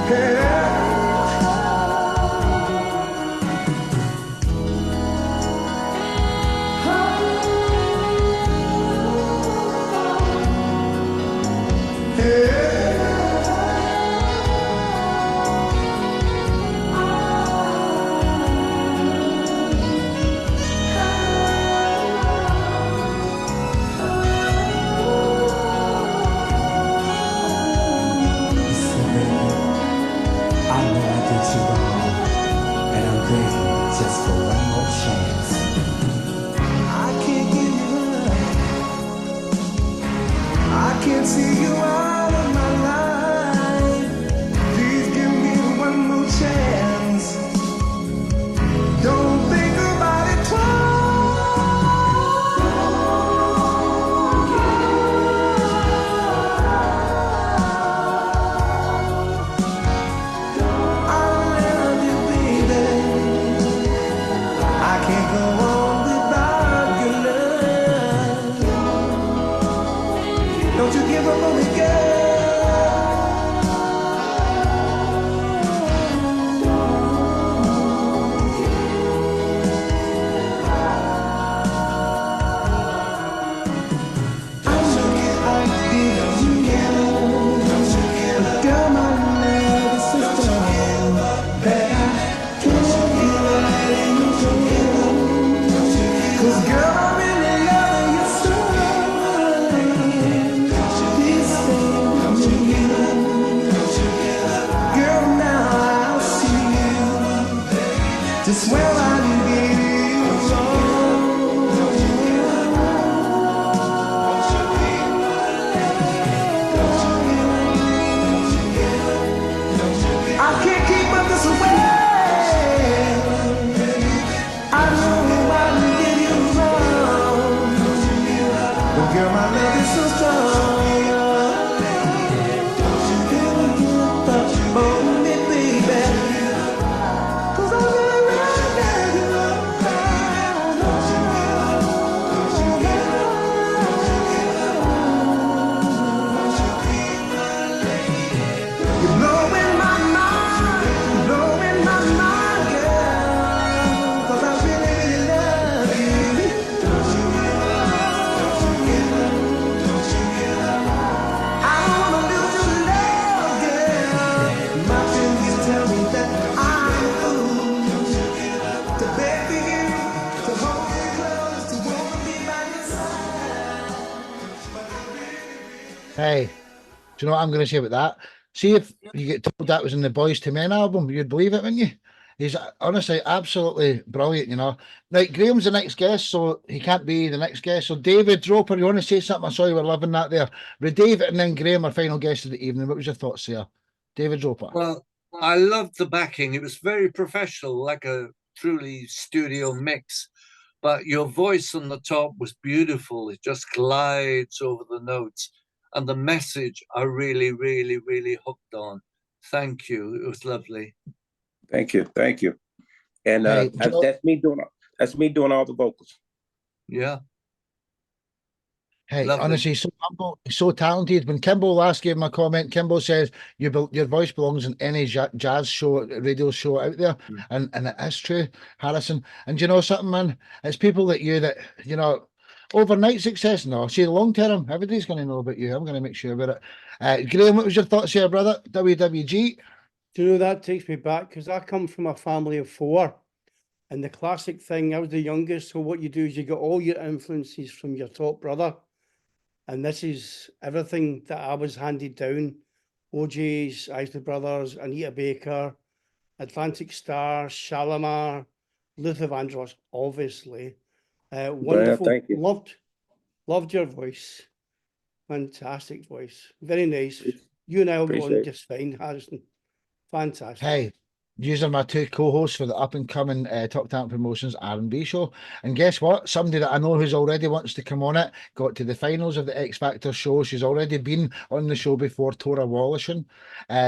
Yeah. I know I did you wrong, and I'm begging just for one more chance. I can't give you up. I can't see you out of my life. Please give me one more chance. Don't think about it twice. Do you know what I'm going to say about that? See if you get told that was in the Boys to Men album, you'd believe it, wouldn't you? He's honestly absolutely brilliant, you know. Right, Graham's the next guest, so he can't be the next guest. So David Roper, you want to say something? I saw you were loving that there. With David and then Graham, our final guest of the evening. What was your thoughts there? David Roper. Well, I loved the backing. It was very professional, like a truly studio mix. But your voice on the top was beautiful. It just glides over the notes. And the message I really, really, really hooked on. Thank you. It was lovely. Thank you. And Hey, that's me doing all the vocals. Yeah. Hey, Lovely. honestly, he's so humble, he's so talented. When Kimball last gave him a comment, Kimball says your voice belongs in any jazz show, radio show out there, and it is true, Harrison. And you know something, man? It's people like you that overnight success. No, see, long term, everybody's going to know about you. I'm going to make sure about it. Graham, what was your thoughts here, brother? WWG. Do you know that takes me back because I come from a family of 4, and the classic thing, I was the youngest. So what you do is you get all your influences from your top brother. And this is everything that I was handed down. OJ's, Isley Brothers, Anita Baker, Atlantic Star, Shalimar, Luther Vandross, obviously. Wonderful. Thank you. Loved your voice. Fantastic voice. Very nice. You and I will go on Appreciate it. just fine, Harrison. Fantastic. Hey, these are my 2 co-hosts for the up-and-coming Top Talent Promotions R&B show. And guess what? Somebody that I know who's already wants to come on it, got to the finals of the X Factor show. She's already been on the show before, Tora Wallison.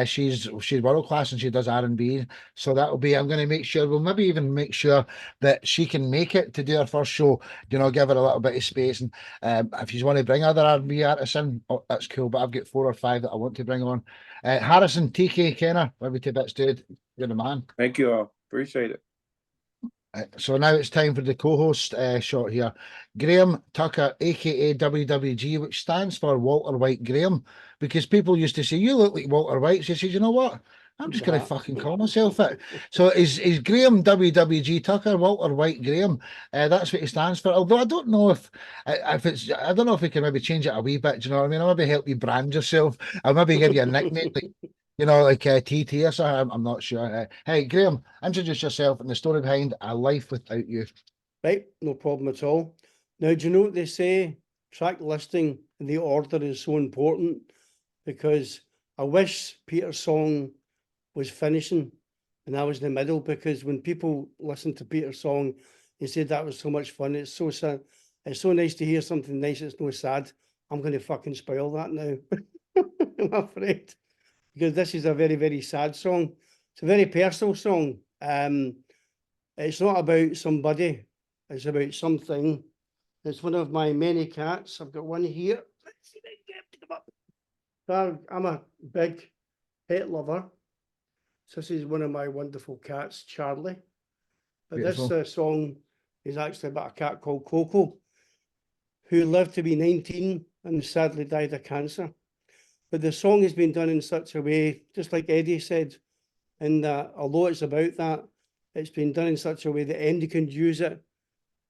She's world-class and she does R&B. So that'll be, I'm going to make sure, we'll maybe even make sure that she can make it to do her first show, you know, give her a little bit of space. And if you want to bring other R&B artists in, that's cool. But I've got 4 or 5 that I want to bring on. Harrison, TK, Kenner, maybe 2 bits, dude. You're the man. Thank you all. Appreciate it. So now it's time for the co-host shot here. Graham Tucker, aka WWG, which stands for Walter White Graham, because people used to say, you look like Walter White. So he says, you know what? I'm just going to fucking call myself it. So is Graham WWG Tucker, Walter White Graham. That's what he stands for. Although I don't know if it's, I don't know if we can maybe change it a wee bit. Do you know what I mean? I'll maybe help you brand yourself. I'll maybe give you a nickname like, you know, like TT or something. I'm not sure. Hey, Graham, introduce yourself and the story behind A Life Without You. Right, no problem at all. Now, do you know what they say? Track listing and the order is so important, because I wish Peter's song was finishing and I was in the middle, because when people listen to Peter's song, they said that was so much fun. It's so sad. It's so nice to hear something nice. It's no sad. I'm going to fucking spoil that now. I'm afraid. Because this is a very, very sad song. It's a very personal song. It's not about somebody. It's about something. It's one of my many cats. I've got one here. Let's see if I can pick them up. I'm a big pet lover. So this is one of my wonderful cats, Charlie. But Beautiful. this song is actually about a cat called Coco, who lived to be 19 and sadly died of cancer. But the song has been done in such a way, just like Eddie said, in that although it's about that, it's been done in such a way that anybody can use it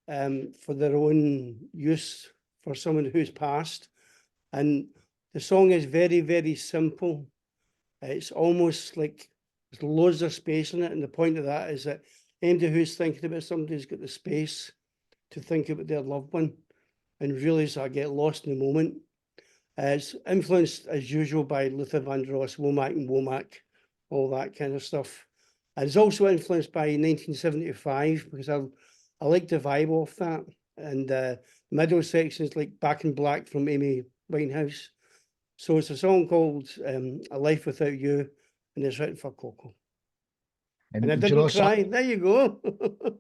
for their own use, for someone who's passed. And the song is very, very simple. It's almost like there's loads of space in it. And the point of that is that anybody who's thinking about somebody who's got the space to think about their loved one and realize I get lost in the moment. It's influenced, as usual, by Luther Vandross, Womack and Womack, all that kind of stuff. And it's also influenced by 1975, because I like the vibe of that. And the middle section is like Back in Black from Amy Winehouse. So it's a song called A Life Without You, and it's written for Coco. And I do you know didn't cry. There you go.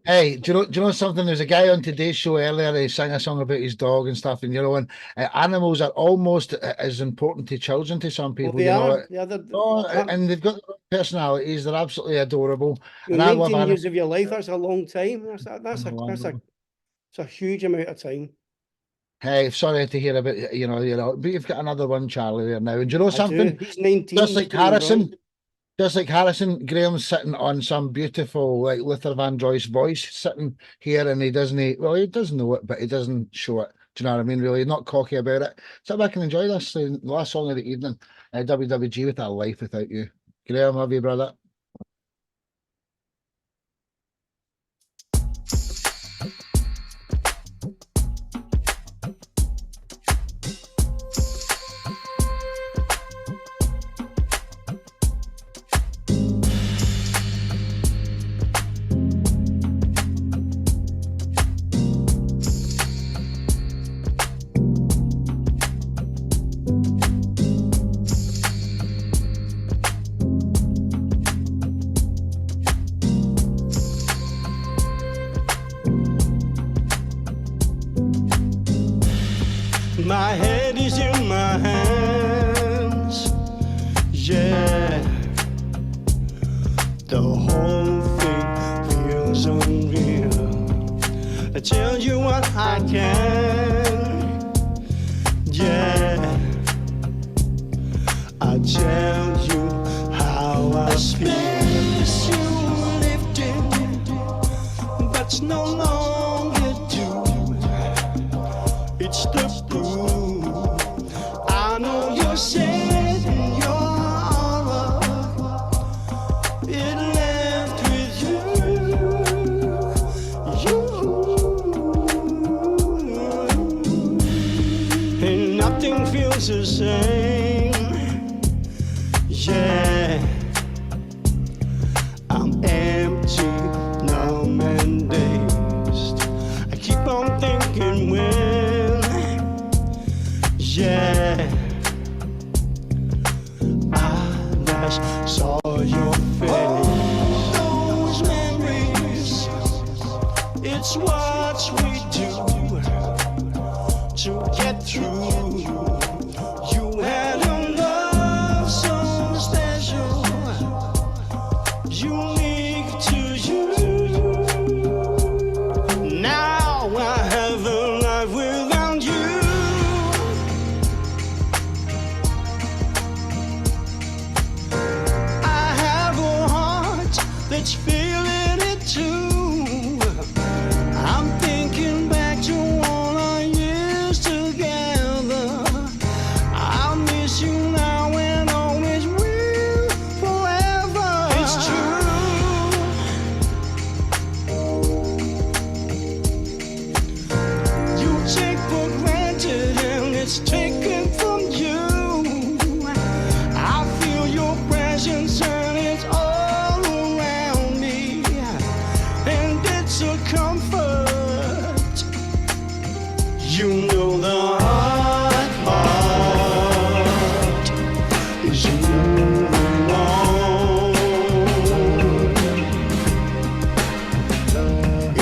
Hey, do you know something? There's a guy on today's show earlier. He sang a song about his dog and stuff. And you know, and animals are almost as important to children to some people. Well, they you know, are. Yeah, and they've got their own personalities. They're absolutely adorable. And 19 I love years animals. of your life. That's a long time. It's a huge amount of time. Hey, sorry to hear about you know, but you've got another one, Charlie, there now. And do you know I something? do. He's 19. Just like he's doing Harrison. right. Just like Harrison, Graham's sitting on some beautiful, like Luther Vandross voice sitting here, and he does know it, but he doesn't show it. Do you know what I mean? Really, not cocky about it. Sit back and enjoy this, the last song of the evening. WWG with our life without you. Graham, love you, brother. My head is in my hands, yeah. The whole thing feels unreal. I tell you what I can, yeah. I tell you how I feel. You lifting, but no longer do. It's the proof. I know you're sad in your aura. It left with you. And nothing feels the same. Yeah. I'm empty, numb and dazed. I keep on thinking when, yeah, I last saw your face. Those memories, it's what we do to get through. You had a love so special, unique to you. Now I have a life without you. I have a heart that's feeling it too. I'm thinking back to all our years together. I miss you now and always will forever. It's true. You take for granted and it's taken from you. I feel your presence and it's all around me, and it's a comfort. You know the hard part is moving on.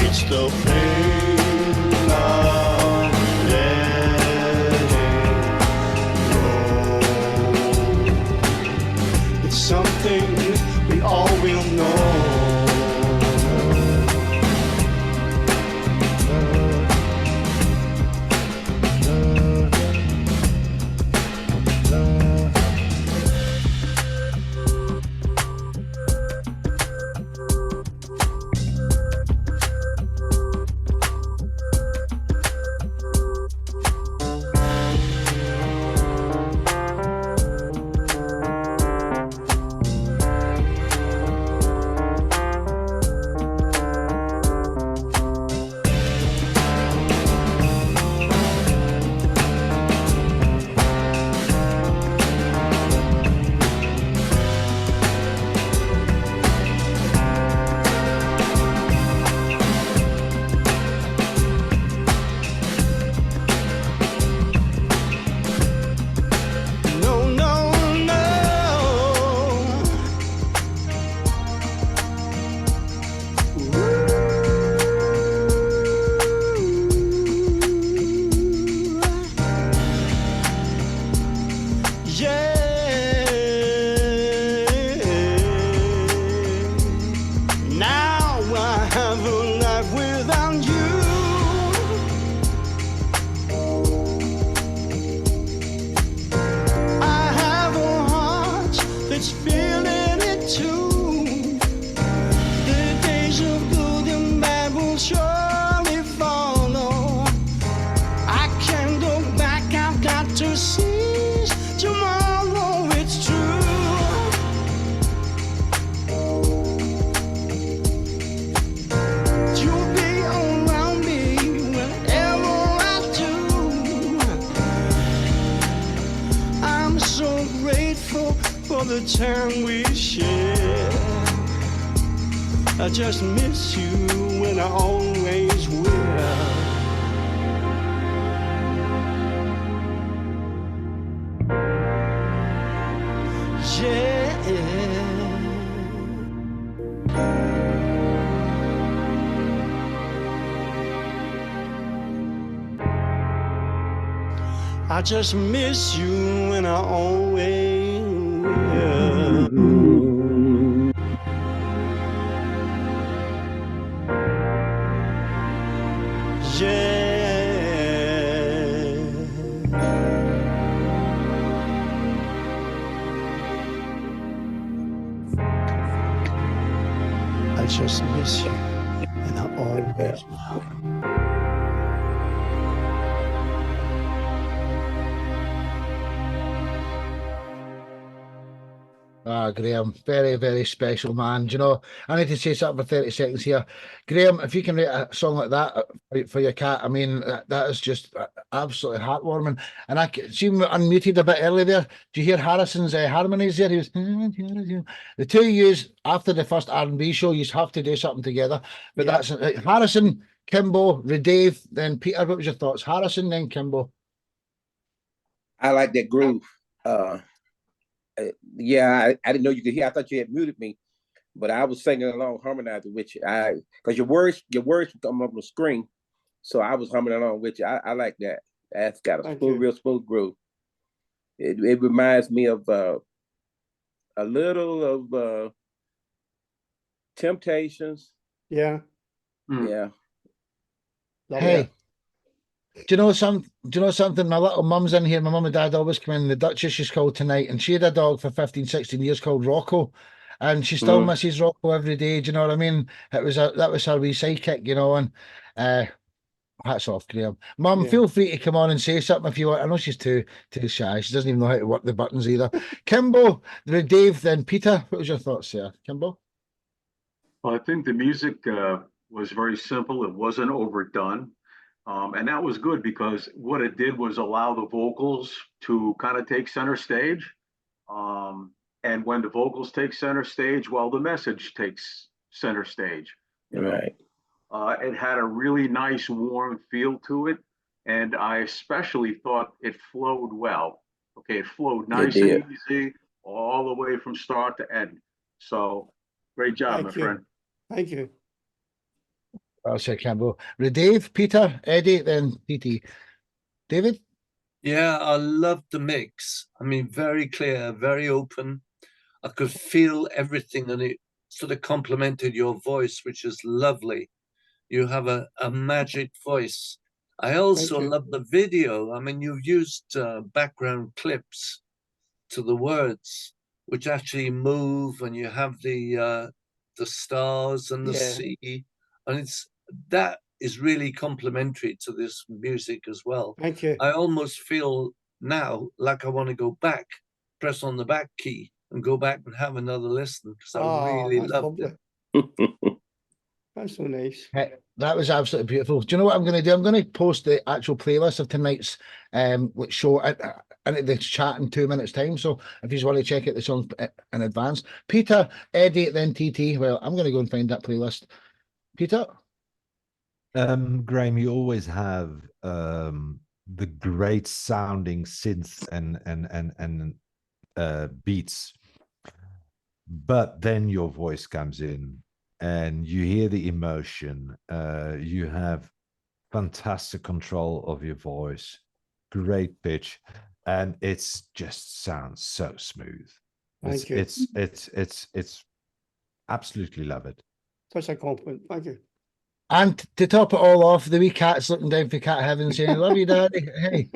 It's the pain of letting go. It's something we all will know. No, no, no. Yeah. Now I have a life without you. I have a heart that's feeling it too. The days of good and bad will surely follow. I can't go back, I've got to seize tomorrow. time we share. I just miss you and I always will. I just miss you and I always will. I just miss you and I always will. Ah, Graham, very, very special man. Do you know, I need to say something for 30 seconds here. Graham, if you can write a song like that for your cat, I mean, that is just absolutely heartwarming. And see me unmuted a bit early there. Do you hear Harrison's harmonies there? He was, the two of yous, after the first R&B show, you have to do something together. But Yeah. that's Harrison, Kimbo, Dave, then Peter. What was your thoughts? Harrison, then Kimbo. I like that groove. Yeah, I didn't know you could hear. I thought you had muted me, but I was singing along, harmonizing with you. Because your words come up on the screen, so I was humming along with you. I like that. That's got a real smooth groove. It reminds me of a little of Temptations. Yeah. Yeah. Hey, do you know something? My little mum's in here. My mum and dad always come in. The Duchess is called tonight, and she had a dog for 15, 16 years called Rocco, and she still misses Rocco every day. Do you know what I mean? That was her wee sidekick, you know. And hats off, Graham. Mum, feel free to come on and say something if you want. I know she's too shy. She doesn't even know how to work the buttons either. Kimbo, Dave, then Peter. What was your thoughts there, Kimbo? Well, I think the music was very simple. It wasn't overdone. And that was good because what it did was allow the vocals to kind of take center stage. And when the vocals take center stage, well, the message takes center stage. Right. It had a really nice, warm feel to it. And I especially thought it flowed well. Okay, it flowed nice and easy all the way from start to end. So great job, my friend. Thank you. I'll say Campbell. Dave, Peter, Eddie, then TT. David? Yeah, I loved the mix. I mean, very clear, very open. I could feel everything, and it sort of complemented your voice, which is lovely. You have a magic voice. I also love the video. I mean, you've used background clips to the words, which actually move, and you have the stars and the sea, and that is really complementary to this music as well. Thank you. I almost feel now like I want to go back, press on the back key, and go back and have another listen because I really loved it. That's so nice. That was absolutely beautiful. Do you know what I'm going to do? I'm going to post the actual playlist of tonight's show into the chat in 2 minutes' time. So if you want to check out the songs in advance, Peter, Eddie, then TT. Well, I'm going to go and find that playlist. Peter. Graham, you always have the great sounding synth and beats, but then your voice comes in and you hear the emotion. You have fantastic control of your voice, great pitch, and it's just sounds so smooth. Thank you. It's absolutely love it. Such a compliment. Thank you. And to top it all off, the wee cat's looking down for cat heaven saying, "Love you, Daddy." Hey,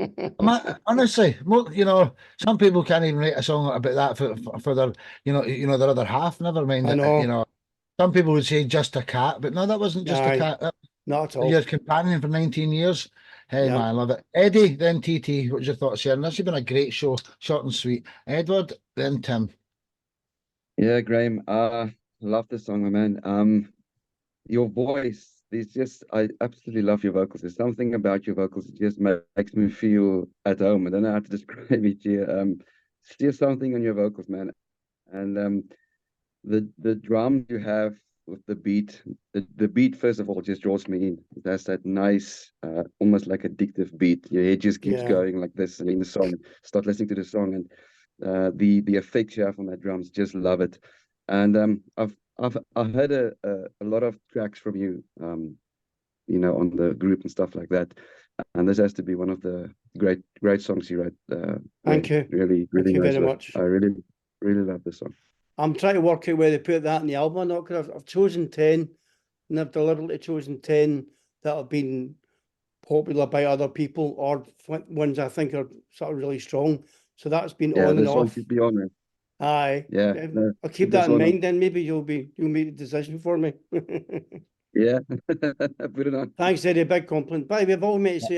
honestly, you know, some people can't even write a song about that for their, their other half. Never mind, I know. You know, some people would say just a cat, but no, that wasn't just a cat. That Not at all. your companion for 19 years. Hey, man, I love it. Eddie, then TT. What's your thoughts here? And this has been a great show, short and sweet. Edward, then Tim. Yeah, Graham, love this song, my man. Your voice. I absolutely love your vocals. There's something about your vocals that just makes me feel at home. I don't know how to describe it here. It's just something on your vocals, man. And the drum you have with the beat, the beat first of all just draws me in. It has that nice, almost like addictive beat. Your head just keeps Yeah. going like this in the song. Start listening to the song, and the effects you have on that drums, just love it. And I've heard a lot of tracks from you, on the group and stuff like that. And this has to be one of the great songs you write. Thank you. Really, Thank really you nice very work. much. I really, really love this song. I'm trying to work out where they put that in the album or not, because I've chosen 10, and I've deliberately chosen 10 that have been popular by other people, or ones I think are sort of really strong. So that's been Yeah, on and this one off. should be on there. Aye. Yeah, no, I'll keep put this that in one on. mind then. Maybe you'll make the decision for me. Yeah, put it on. Thanks, Eddie. Big compliment. By the way, I've always meant to say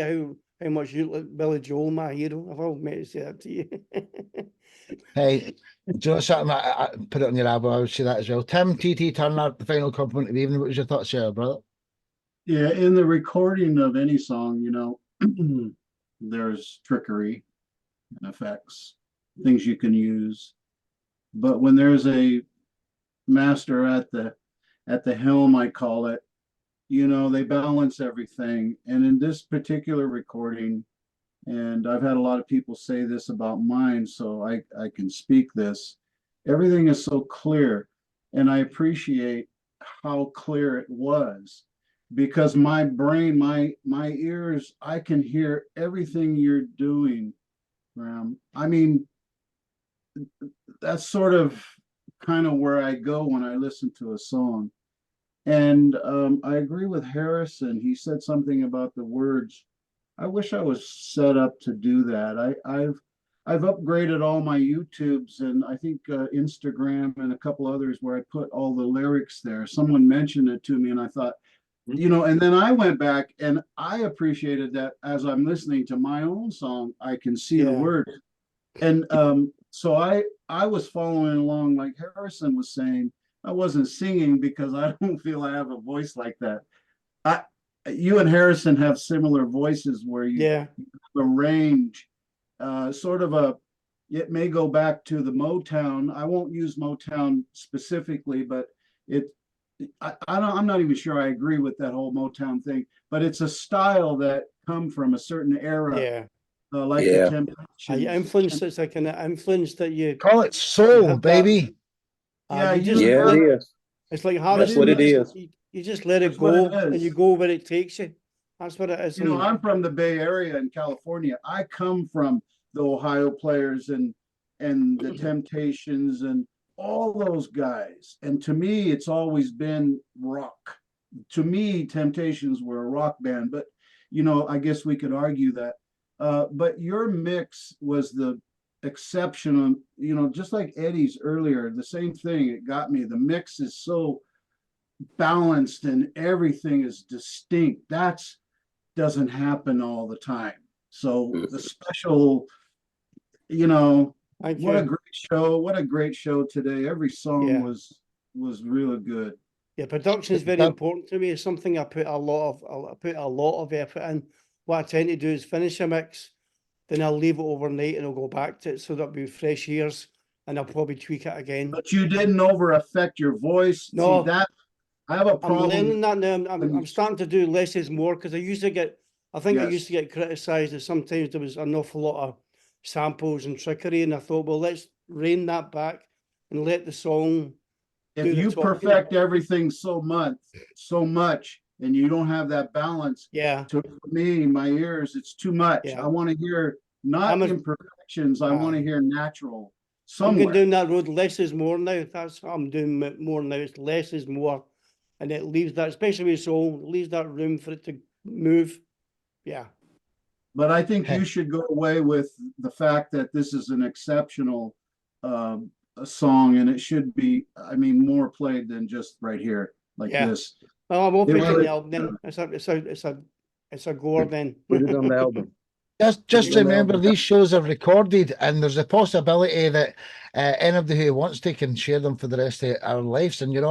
how much you like Billy Joel, my hero. I've always meant to say that to you. Hey, do you know something? I put it on your album. I would say that as well. Tim TT Turner, the final compliment of the evening. What was your thoughts here, brother? Yeah, in the recording of any song, there's trickery and effects, things you can use. But when there's a master at the helm, I call it, they balance everything. And in this particular recording, and I've had a lot of people say this about mine, so I can speak this. Everything is so clear, and I appreciate how clear it was, because my brain, my ears, I can hear everything you're doing, Graham. I mean, that's sort of kind of where I go when I listen to a song. And I agree with Harrison. He said something about the words. I wish I was set up to do that. I've upgraded all my YouTubes and I think Instagram and a couple others where I put all the lyrics there. Someone mentioned it to me and I thought, and then I went back and I appreciated that as I'm listening to my own song, I can see the Yeah. words. And so I was following along like Harrison was saying. I wasn't singing because I don't feel I have a voice like that. You and Harrison have similar voices where you Yeah. have a range, it may go back to the Motown. I won't use Motown specifically, but I'm not even sure I agree with that whole Motown thing, but it's a style that come from a certain era, Yeah. like Yeah. the Temptations. Influence, it's like an influence that you Call it soul, have that- baby. Yeah, you you just Yeah, have- it is. it's like That's Harrison. what it is. You just let it That's what it go and is. you go where it takes you. That's what it is. and- I'm from the Bay Area in California. I come from the Ohio Players and the Temptations and all those guys. And to me, it's always been rock. To me, Temptations were a rock band, but I guess we could argue that. But your mix was the exception, just like Eddie's earlier, the same thing. It got me. The mix is so balanced and everything is distinct. Doesn't happen all the time. So the special, Thank what a you. great show. What a great show today. Every song Yeah. was really good. Yeah, production is very That- important to me. It's something I put a lot of effort in. What I tend to do is finish a mix, then I'll leave it overnight and I'll go back to it so that'll be fresh ears and I'll probably tweak it again. But you didn't over affect your voice. No. See, that I have a I'm problem. learning that now. I'm when you- starting to do less is more because I used to get, I think I Yes. used to get criticised that sometimes there was an awful lot of samples and trickery, and I thought, well, let's rein that back and let the song. If do the you talking. perfect everything so much, and you don't have that balance, Yeah, for me, my ears, it's too much. Yeah. I want to hear not I'm a- imperfections. I want to Aye. hear natural I'm going somewhere. down that road. Less is more now. That's what I'm doing more now. It's less is more, and it leaves that, especially with soul, it leaves that room for it to move. Yeah, But I think Hey. you should go away with the fact that this is an exceptional a song, and it should be, more played than just right here like Yeah. this. well, I won't It put it in really- the album then. It's a gore then. Put it on the album. Just You know, remember, but- these shows are recorded, and there's a possibility that anybody who wants to can share them for the rest of our lives. And wait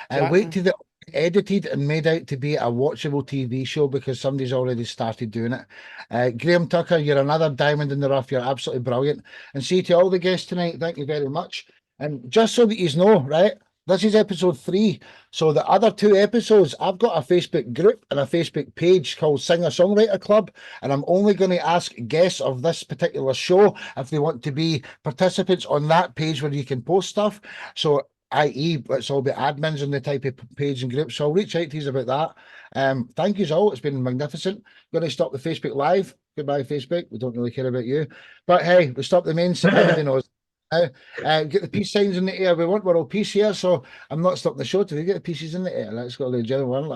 Exactly. till they're edited and made out to be a watchable TV show because somebody's already started doing it. Graham Tucker, you're another diamond in the rough. You're absolutely brilliant. And see to all the guests tonight, thank you very much. And just so that you know, right, this is episode 3. So the other 2 episodes, I've got a Facebook group and a Facebook page called Singer-Songwriter Club, and I'm only going to ask guests of this particular show if they want to be participants on that page where you can post stuff. So, i.e., it's all about admins and the type of page and group. So I'll reach out to you about that. Thank you all. It's been magnificent. Going to stop the Facebook Live. Goodbye, Facebook. We don't really care about you. But hey, we stop the main. Everybody knows. Get the peace signs in the air. We're all peace here, so I'm not stopping the show till we get the pieces in the air. Let's go to the general one.